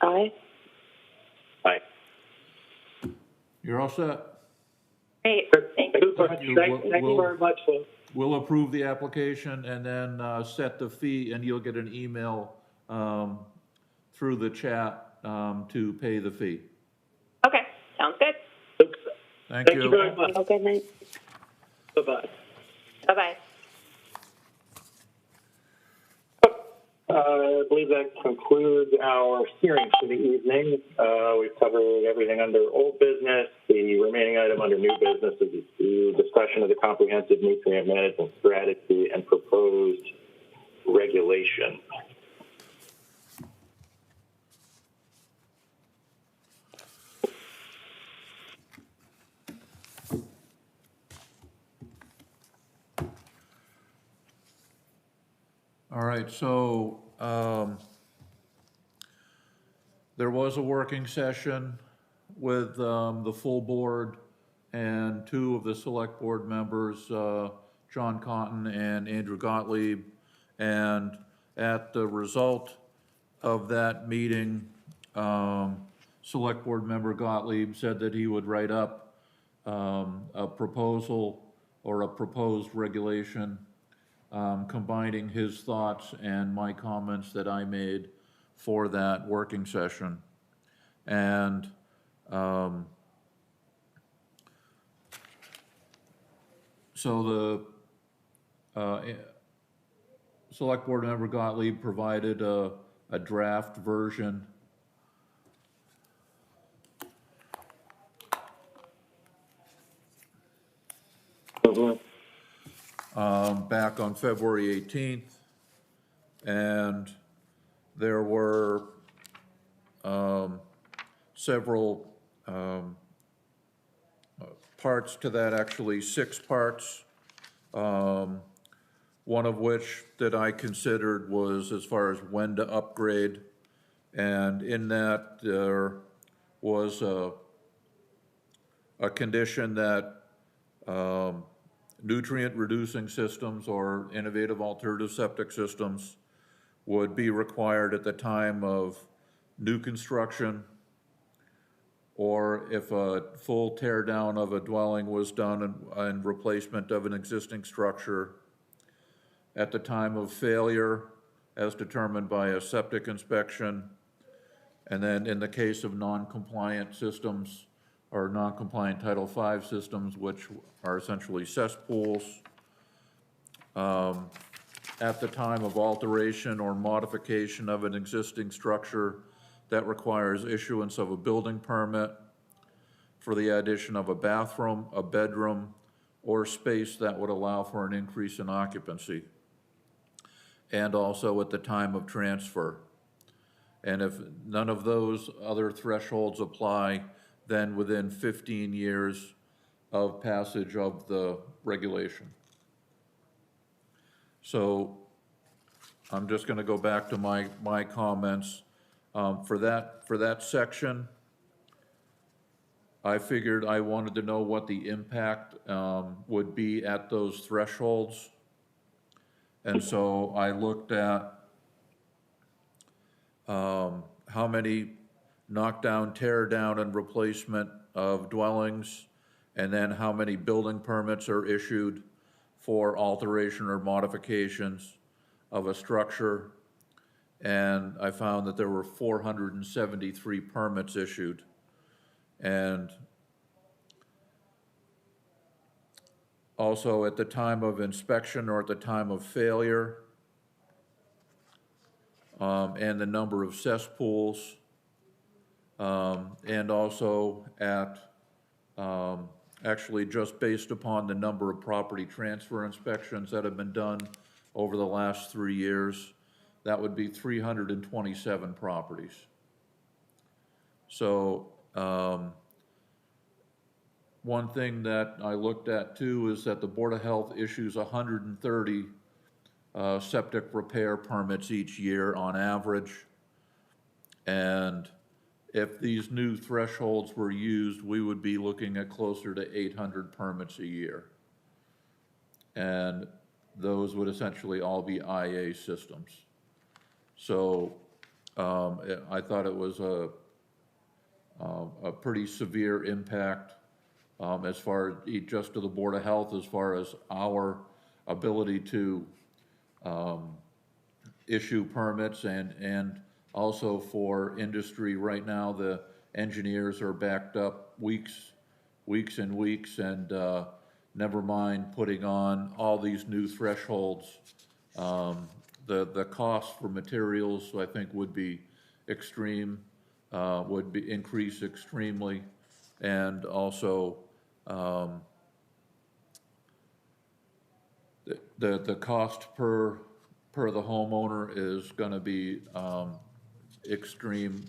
Aye. Aye. You're all set. Great. Thank you. Thank you very much, folks. We'll approve the application and then set the fee, and you'll get an email through the chat to pay the fee. Okay, sounds good. Thank you. Thank you very much. Have a good night. Bye-bye. Bye-bye. I believe that concludes our hearings for the evening. We've covered everything under old business. The remaining item under new business is the discussion of the comprehensive nutrient management strategy and proposed regulation. All right, so there was a working session with the full board and two of the select board members, John Cotton and Andrew Gottlieb. And at the result of that meeting, select board member Gottlieb said that he would write up a proposal or a proposed regulation combining his thoughts and my comments that I made for that working session. And so the select board member Gottlieb provided a draft version back on February 18th, and there were several parts to that, actually 6 parts, one of which that I considered was as far as when to upgrade, and in that there was a condition that nutrient-reducing systems or innovative alternative septic systems would be required at the time of new construction, or if a full tear down of a dwelling was done and replacement of an existing structure, at the time of failure as determined by a septic inspection, and then in the case of non-compliant systems or non-compliant Title V systems, which are essentially cesspools, at the time of alteration or modification of an existing structure that requires issuance of a building permit for the addition of a bathroom, a bedroom, or space that would allow for an increase in occupancy, and also at the time of transfer. And if none of those other thresholds apply, then within 15 years of passage of the regulation. So I'm just going to go back to my comments. For that section, I figured I wanted to know what the impact would be at those thresholds. And so I looked at how many knockdown, tear down, and replacement of dwellings, and then how many building permits are issued for alteration or modifications of a structure. And I found that there were 473 permits issued. And also at the time of inspection or at the time of failure, and the number of cesspools, and also at, actually just based upon the number of property transfer inspections that have been done over the last 3 years, that would be 327 properties. So, one thing that I looked at too is that the Board of Health issues 130 septic repair permits each year on average. And if these new thresholds were used, we would be looking at closer to 800 permits a year. And those would essentially all be IA systems. So I thought it was a pretty severe impact as far as just to the Board of Health, as far as our ability to issue permits, and also for industry. Right now, the engineers are backed up weeks and weeks, and never mind putting on all these new thresholds. The cost for materials, I think, would be extreme, increase extremely, and also the cost per the homeowner is going to be extreme.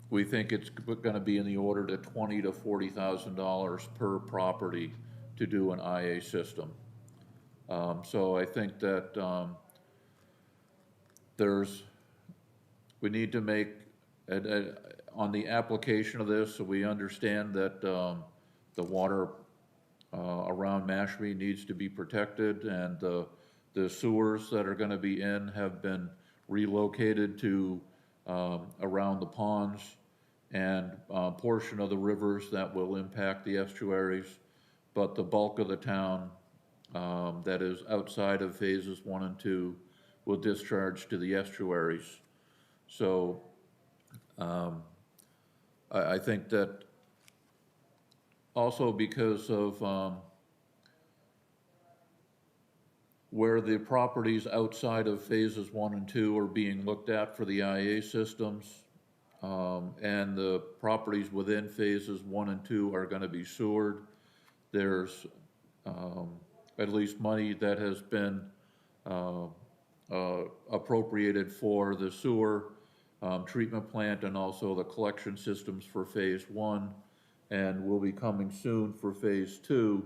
We think it's going to be in the order to $20,000 to $40,000 per property to do an IA system. So I think that we need to make, on the application of this, so we understand that the water around Mashpee needs to be protected, and the sewers that are going to be in have been relocated to around the ponds, and a portion of the rivers that will impact the estuaries, but the bulk of the town that is outside of phases 1 and 2 will discharge to the estuaries. So I think that also because of where the properties outside of phases 1 and 2 are being looked at for the IA systems, and the properties within phases 1 and 2 are going to be sewered, there's at least money that has been appropriated for the sewer treatment plant and also the collection systems for phase 1, and will be coming soon for phase 2.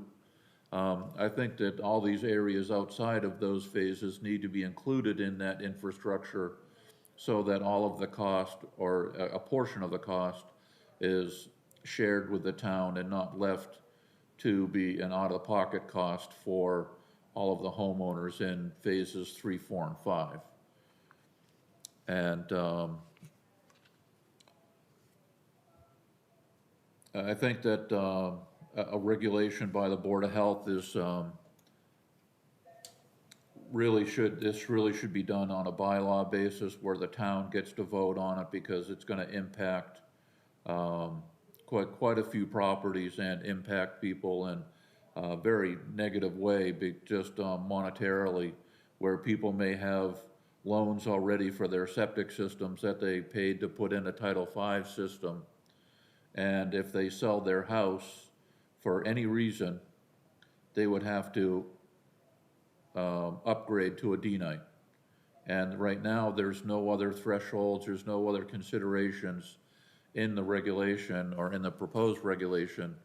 I think that all these areas outside of those phases need to be included in that infrastructure, so that all of the cost, or a portion of the cost, is shared with the town and not left to be an out-of-pocket cost for all of the homeowners in phases 3, 4, and 5. And I think that a regulation by the Board of Health is really should be done on a bylaw basis, where the town gets to vote on it, because it's going to impact quite a few properties and impact people in a very negative way, just monetarily, where people may have loans already for their septic systems that they paid to put in a Title V system, and if they sell their house for any reason, they would have to upgrade to a D-Night. And right now, there's no other thresholds, there's no other considerations in the regulation or in the proposed regulation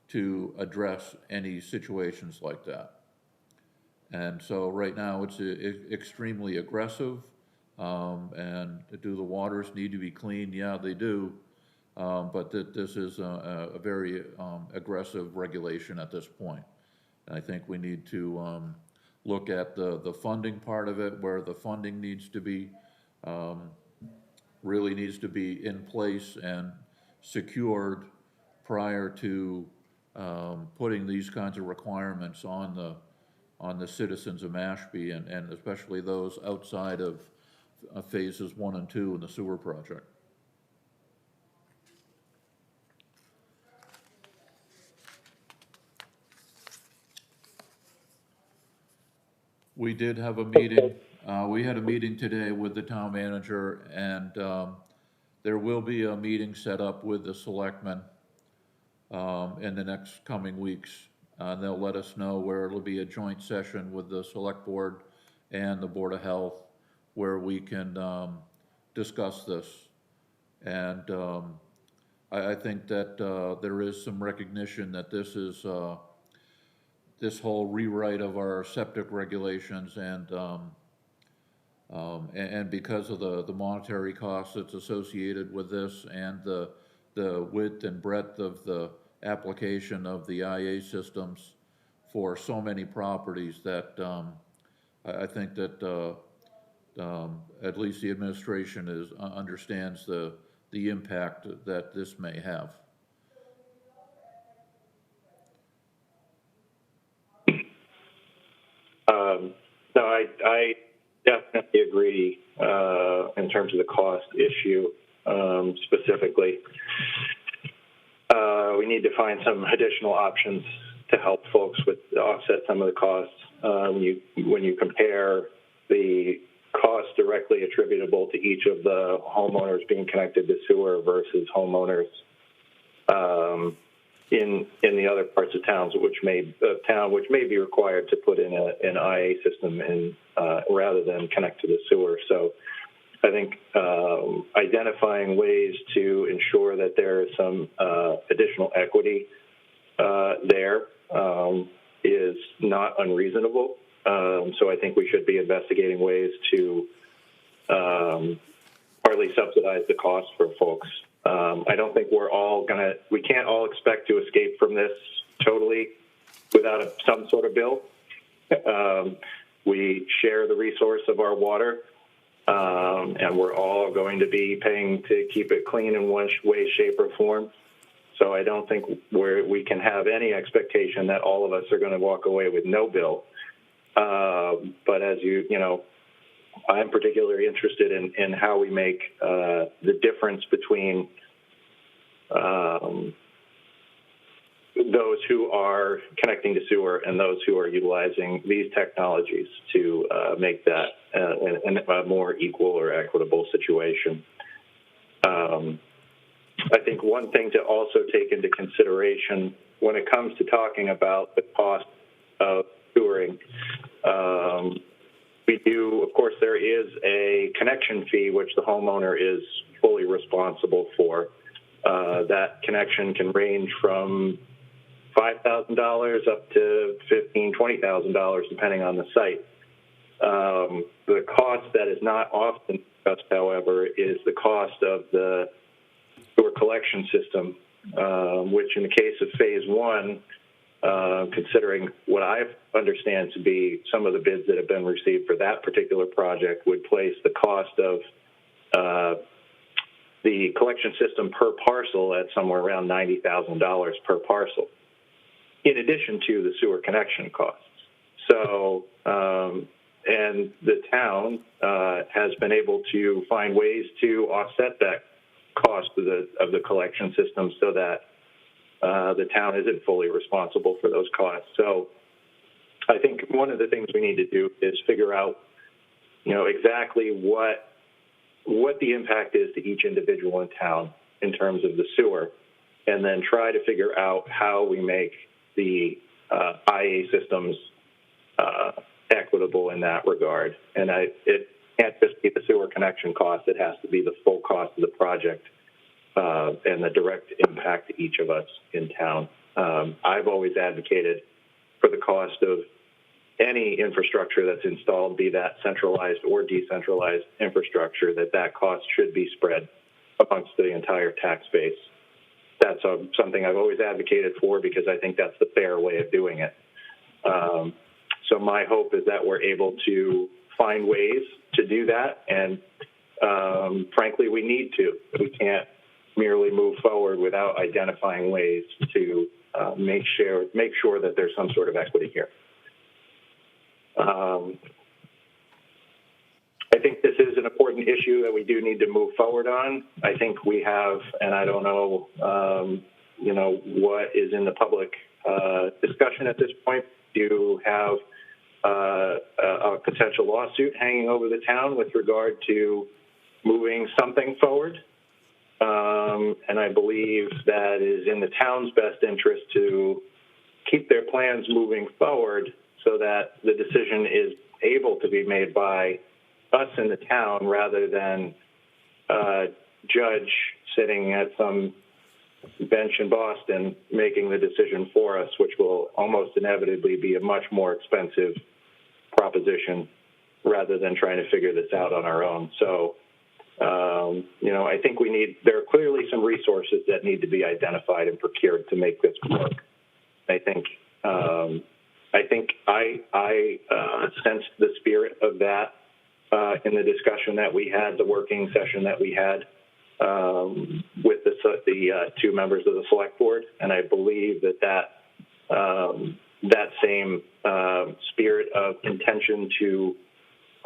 to address any situations like that. And so right now, it's extremely aggressive. And do the waters need to be cleaned? Yeah, they do. But this is a very aggressive regulation at this point. And I think we need to look at the funding part of it, where the funding needs to be, really needs to be in place and secured prior to putting these kinds of requirements on the citizens of Mashpee, and especially those outside of phases 1 and 2 in the sewer project. We did have a meeting. We had a meeting today with the town manager, and there will be a meeting set up with the selectmen in the next coming weeks. They'll let us know where it'll be a joint session with the select board and the Board of Health, where we can discuss this. And I think that there is some recognition that this is this whole rewrite of our septic regulations, and because of the monetary costs that's associated with this, and the width and breadth of the application of the IA systems for so many properties, that I think that at least the administration understands the impact that this may have. No, I definitely agree in terms of the cost issue specifically. We need to find some additional options to help folks with offset some of the costs. When you compare the cost directly attributable to each of the homeowners being connected to sewer versus homeowners in the other parts of towns, which may be required to put in an IA system rather than connect to the sewer. So I think identifying ways to ensure that there is some additional equity there is not unreasonable. So I think we should be investigating ways to partly subsidize the cost for folks. I don't think we can't all expect to escape from this totally without some sort of bill. We share the resource of our water, and we're all going to be paying to keep it clean in one way, shape, or form. So I don't think we can have any expectation that all of us are going to walk away with no bill. But as you know, I'm particularly interested in how we make the difference between those who are connecting to sewer and those who are utilizing these technologies to make that a more equal or equitable situation. I think one thing to also take into consideration when it comes to talking about the cost of sewering, of course, there is a connection fee which the homeowner is fully responsible for. That connection can range from $5,000 up to $15,000, $20,000, depending on the site. The cost that is not often discussed, however, is the cost of the sewer collection system, which in the case of phase 1, considering what I understand to be some of the bids that have been received for that particular project, would place the cost of the collection system per parcel at somewhere around $90,000 per parcel, in addition to the sewer connection costs. So, and the town has been able to find ways to offset that cost of the collection system so that the town isn't fully responsible for those costs. So I think one of the things we need to do is figure out, exactly what the impact is to each individual in town in terms of the sewer, and then try to figure out how we make the IA systems equitable in that regard. And it can't just be the sewer connection cost. It has to be the full cost of the project and the direct impact to each of us in town. I've always advocated for the cost of any infrastructure that's installed, be that centralized or decentralized infrastructure, that cost should be spread amongst the entire tax base. That's something I've always advocated for because I think that's the fair way of doing it. So my hope is that we're able to find ways to do that, and frankly, we need to. We can't merely move forward without identifying ways to make sure that there's some sort of equity here. I think this is an important issue that we do need to move forward on. I think we have, and I don't know, what is in the public discussion at this point. You have a potential lawsuit hanging over the town with regard to moving something forward. And I believe that is in the town's best interest to keep their plans moving forward so that the decision is able to be made by us in the town rather than a judge sitting at some bench in Boston making the decision for us, which will almost inevitably be a much more expensive proposition rather than trying to figure this out on our own. So, I think there are clearly some resources that need to be identified and procured to make this work. I sensed the spirit of that in the discussion that we had, the working session that we had with the two members of the select board, and I believe that same spirit of intention to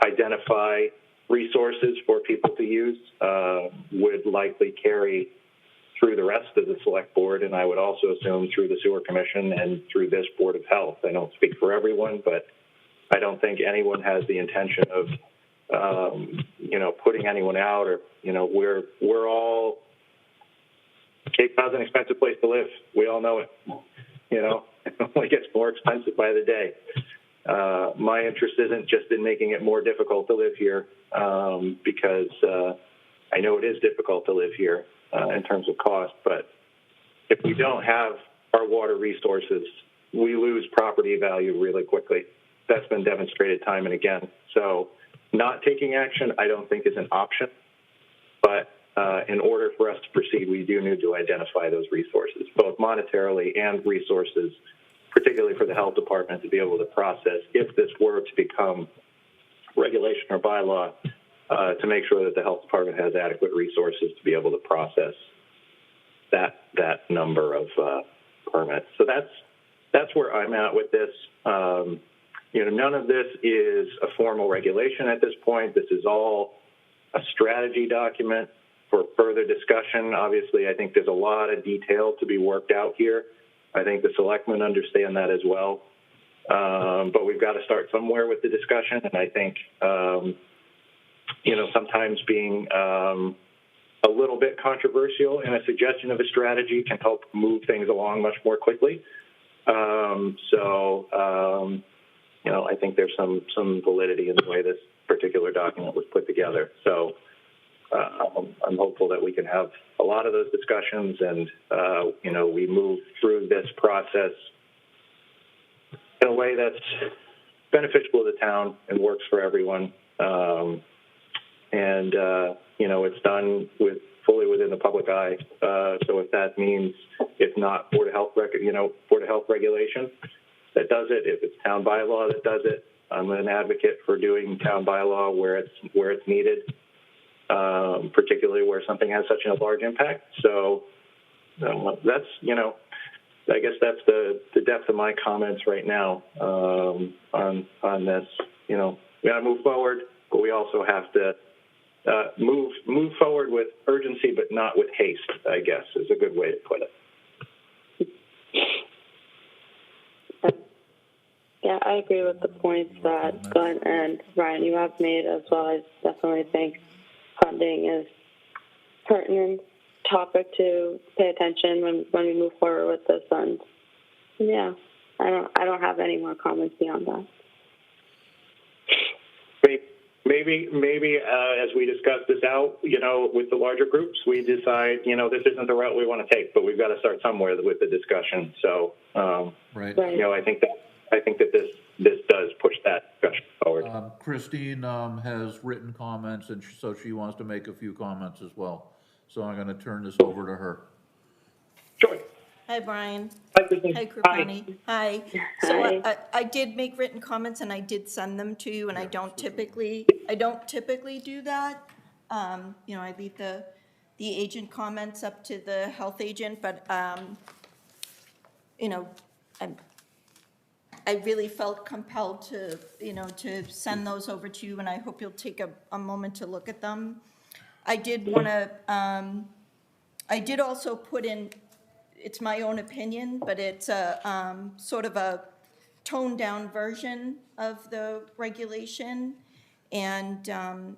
identify resources for people to use would likely carry through the rest of the select board, and I would also assume through the sewer commission and through this Board of Health. I don't speak for everyone, but I don't think anyone has the intention of putting anyone out, or we're all, Cape Cod's an expensive place to live. We all know it. It only gets more expensive by the day. My interest isn't just in making it more difficult to live here, because I know it is difficult to live here in terms of cost. But if we don't have our water resources, we lose property value really quickly. That's been demonstrated time and again. So not taking action, I don't think, is an option. But in order for us to proceed, we do need to identify those resources, both monetarily and resources, particularly for the health department to be able to process, if this were to become regulation or bylaw, to make sure that the health department has adequate resources to be able to process that number of permits. So that's where I'm at with this. None of this is a formal regulation at this point. This is all a strategy document for further discussion. Obviously, I think there's a lot of detail to be worked out here. I think the selectmen understand that as well. But we've got to start somewhere with the discussion. And I think, sometimes being a little bit controversial in a suggestion of a strategy can help move things along much more quickly. I think there's some validity in the way this particular document was put together. So I'm hopeful that we can have a lot of those discussions and, we move through this process in a way that's beneficial to the town and works for everyone. It's done fully within the public eye. So if that means, if not Board of Health regulation that does it, if it's town bylaw that does it, I'm an advocate for doing town bylaw where it's needed, particularly where something has such a large impact. So that's, I guess that's the depth of my comments right now on this. We got to move forward, but we also have to move forward with urgency, but not with haste, I guess, is a good way to put it. Yeah, I agree with the points that Glenn and Ryan, you have made as well. I definitely think funding is pertinent topic to pay attention when we move forward with this. And yeah, I don't have any more comments beyond that. Maybe as we discuss this out, with the larger groups, we decide, this isn't the route we want to take, but we've got to start somewhere with the discussion. So, right. I think I think that this does push that discussion forward. Christine has written comments, and so she wants to make a few comments as well. So I'm going to turn this over to her. Sure. Hi, Brian. Hi, Christine. Hi, Kripani. Hi. So Hi. I did make written comments and I did send them to you, and I don't typically do that. You know, I leave the agent comments up to the health agent, but, you know, I really felt compelled to, you know, to send those over to you, and I hope you'll take a moment to look at them. I did want to, I did also put in, it's my own opinion, but it's a sort of a toned-down version of the regulation. And,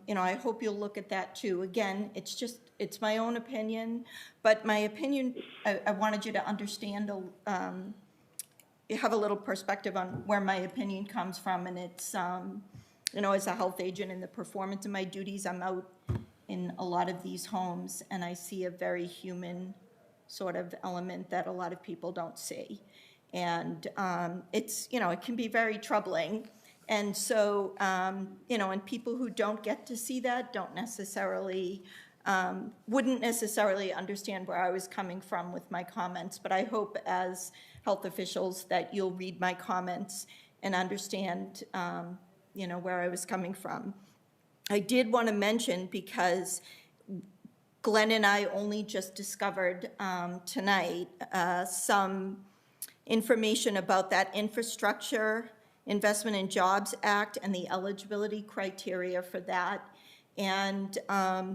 you know, I hope you'll look at that too. Again, it's my own opinion, but my opinion, I wanted you to understand, have a little perspective on where my opinion comes from. And it's, you know, as a health agent in the performance of my duties, I'm out in a lot of these homes and I see a very human sort of element that a lot of people don't see. And it's, you know, it can be very troubling. And so, you know, and people who don't get to see that don't necessarily, wouldn't necessarily understand where I was coming from with my comments. But I hope as health officials that you'll read my comments and understand, you know, where I was coming from. I did want to mention, because Glenn and I only just discovered tonight some information about that Infrastructure Investment and Jobs Act and the eligibility criteria for that. And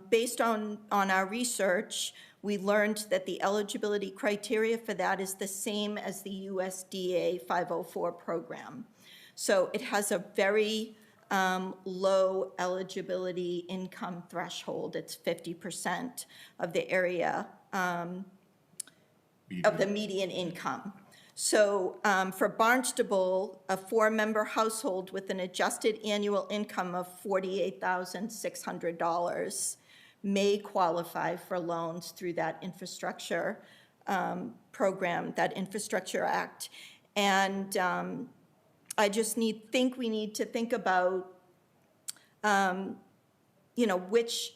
based on our research, we learned that the eligibility criteria for that is the same as the USDA 504 program. So it has a very low eligibility income threshold. It's 50% of the area of the median income. So for Barnstable, a 4-member household with an adjusted annual income of $48,600 may qualify for loans through that infrastructure program, that Infrastructure Act. And I just think we need to think about, you know, which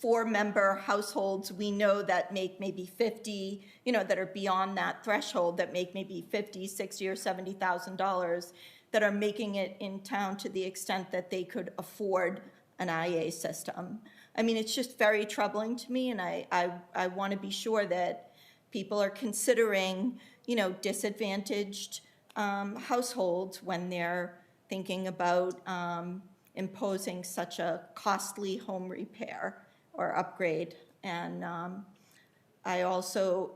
4-member households we know that make maybe 50, you know, that are beyond that threshold, that make maybe $50,000, $60,000, or $70,000, that are making it in town to the extent that they could afford an IA system. I mean, it's just very troubling to me, and I want to be sure that people are considering, you know, disadvantaged households when they're thinking about imposing such a costly home repair or upgrade. And I also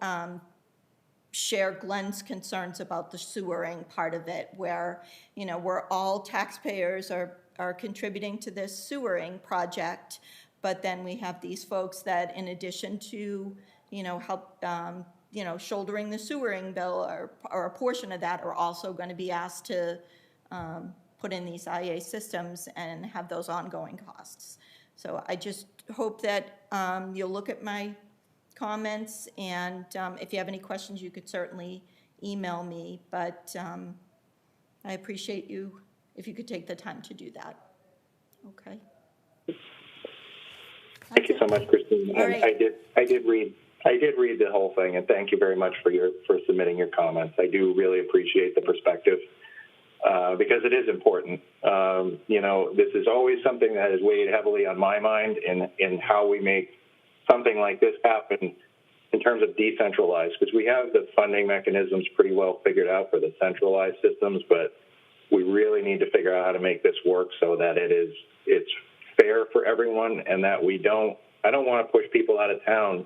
share Glenn's concerns about the sewering part of it, where, you know, we're all taxpayers are contributing to this sewering project, but then we have these folks that, in addition to, you know, help, you know, shouldering the sewering bill or a portion of that, are also going to be asked to put in these IA systems and have those ongoing costs. So I just hope that you'll look at my comments, and if you have any questions, you could certainly email me, but I appreciate you if you could take the time to do that. Okay. Thank you so much, Christine. All right. I did read the whole thing, and thank you very much for submitting your comments. I do really appreciate the perspective because it is important. You know, this is always something that has weighed heavily on my mind in how we make something like this happen in terms of decentralized, because we have the funding mechanisms pretty well figured out for the centralized systems, but we really need to figure out how to make this work so that it's fair for everyone, and that I don't want to push people out of town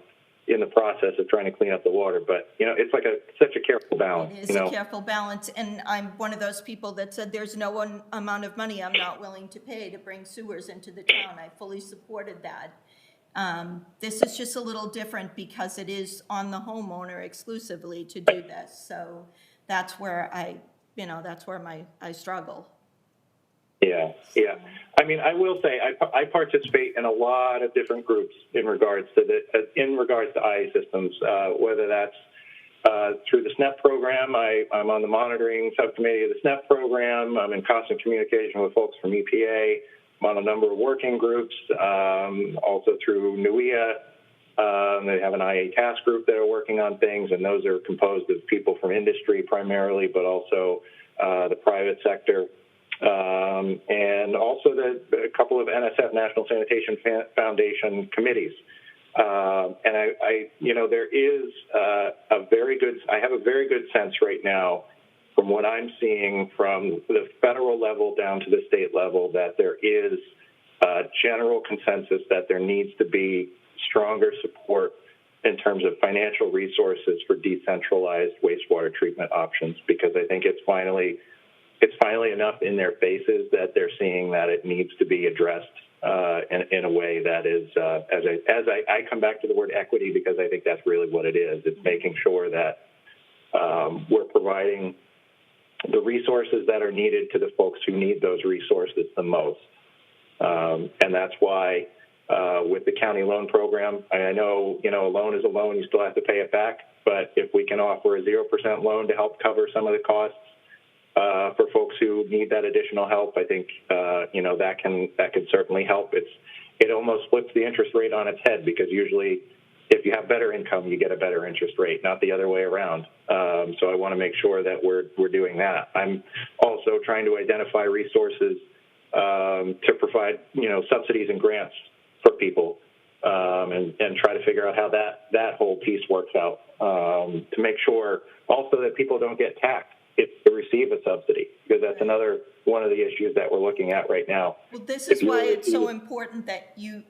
in the process of trying to clean up the water, but, you know, it's like such a careful balance. It is a careful balance, and I'm one of those people that said there's no amount of money I'm not willing to pay to bring sewers into the town. I fully supported that. This is just a little different because it is on the homeowner exclusively to do this, so that's where I struggle. Yeah. I mean, I will say I participate in a lot of different groups in regards to IA systems, whether that's through the SNEP program. I'm on the monitoring subcommittee of the SNEP program. I'm in constant communication with folks from EPA. I'm on a number of working groups, also through NUIA. They have an IA task group that are working on things, and those are composed of people from industry primarily, but also the private sector. And also a couple of NSF, National Sanitation Foundation committees. And there is I have a very good sense right now from what I'm seeing from the federal level down to the state level that there is a general consensus that there needs to be stronger support in terms of financial resources for decentralized wastewater treatment options, because I think it's finally enough in their faces that they're seeing that it needs to be addressed in a way that is, as I come back to the word equity, because I think that's really what it is. It's making sure that we're providing the resources that are needed to the folks who need those resources the most. And that's why with the county loan program, I know, a loan is a loan, you still have to pay it back, but if we can offer a 0% loan to help cover some of the costs for folks who need that additional help, I think, that can certainly help. It almost flips the interest rate on its head, because usually if you have better income, you get a better interest rate, not the other way around. So I want to make sure that we're doing that. I'm also trying to identify resources to provide, subsidies and grants for people, and try to figure out how that whole piece works out, to make sure also that people don't get taxed if they receive a subsidy, because that's another one of the issues that we're looking at right now. Well, this is why it's so important that you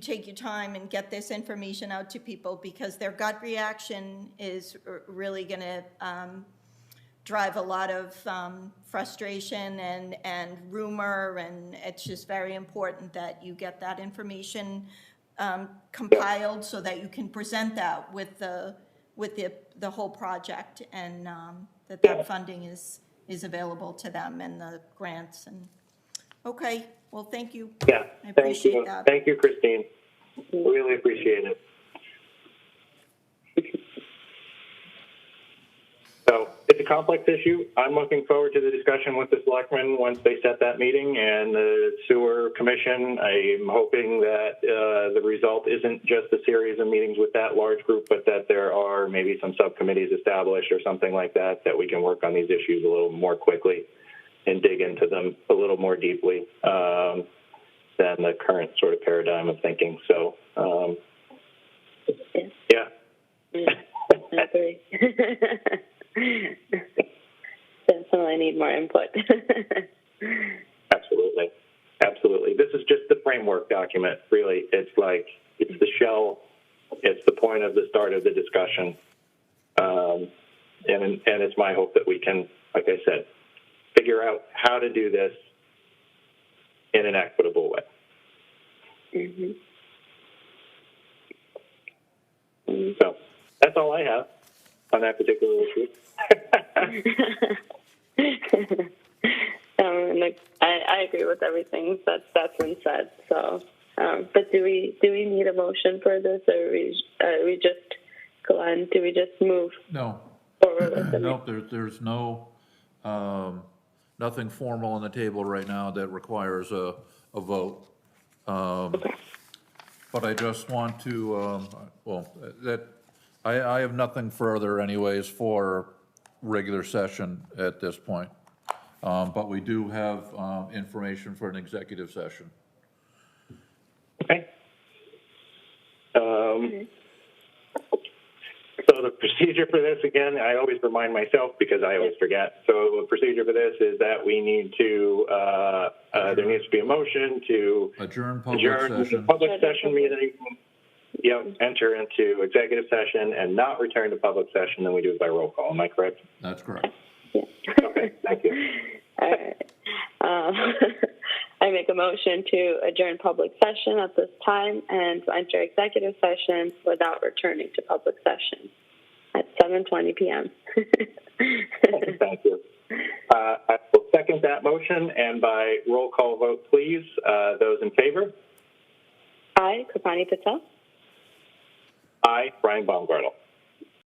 take your time and get this information out to people, because their gut reaction is really going to drive a lot of frustration and rumor, and it's just very important that you get that information compiled so that you can present that with the whole project, and that funding is available to them, and the grants. And okay, well, thank you. Yeah, I appreciate that. Thank you, Christine. Really appreciate it. So it's a complex issue. I'm looking forward to the discussion with the selectmen once they set that meeting, and the sewer commission. I'm hoping that the result isn't just a series of meetings with that large group, but that there are maybe some subcommittees established or something like that we can work on these issues a little more quickly and dig into them a little more deeply than the current sort of paradigm of thinking. So, yeah. I agree. Definitely need more input. Absolutely. This is just the framework document, really. It's the shell. It's the point of the start of the discussion. And it's my hope that we can, like I said, figure out how to do this in an equitable way. Mm-hmm. So that's all I have on that particular issue. I agree with everything that's been said. So, but do we need a motion for this, or we just go on? Do we just move? No. Forward with it? Nope. There's no nothing formal on the table right now that requires a vote. Okay. But I just want to I have nothing further anyways for regular session at this point. But we do have information for an executive session. Okay. So the procedure for this, again, I always remind myself because I always forget. So the procedure for this is that we need to, there needs to be a motion to adjourn public session meeting. Yep, enter into executive session and not return to public session, then we do it by roll call. Am I correct? That's correct. Yeah. Okay, thank you. All right. I make a motion to adjourn public session at this time and to enter executive session without returning to public session at 7:20 p.m. Thank you. I will second that motion, and by roll call vote, please. Those in favor? Aye, Kripani Patel. Aye, Brian Baumgartel.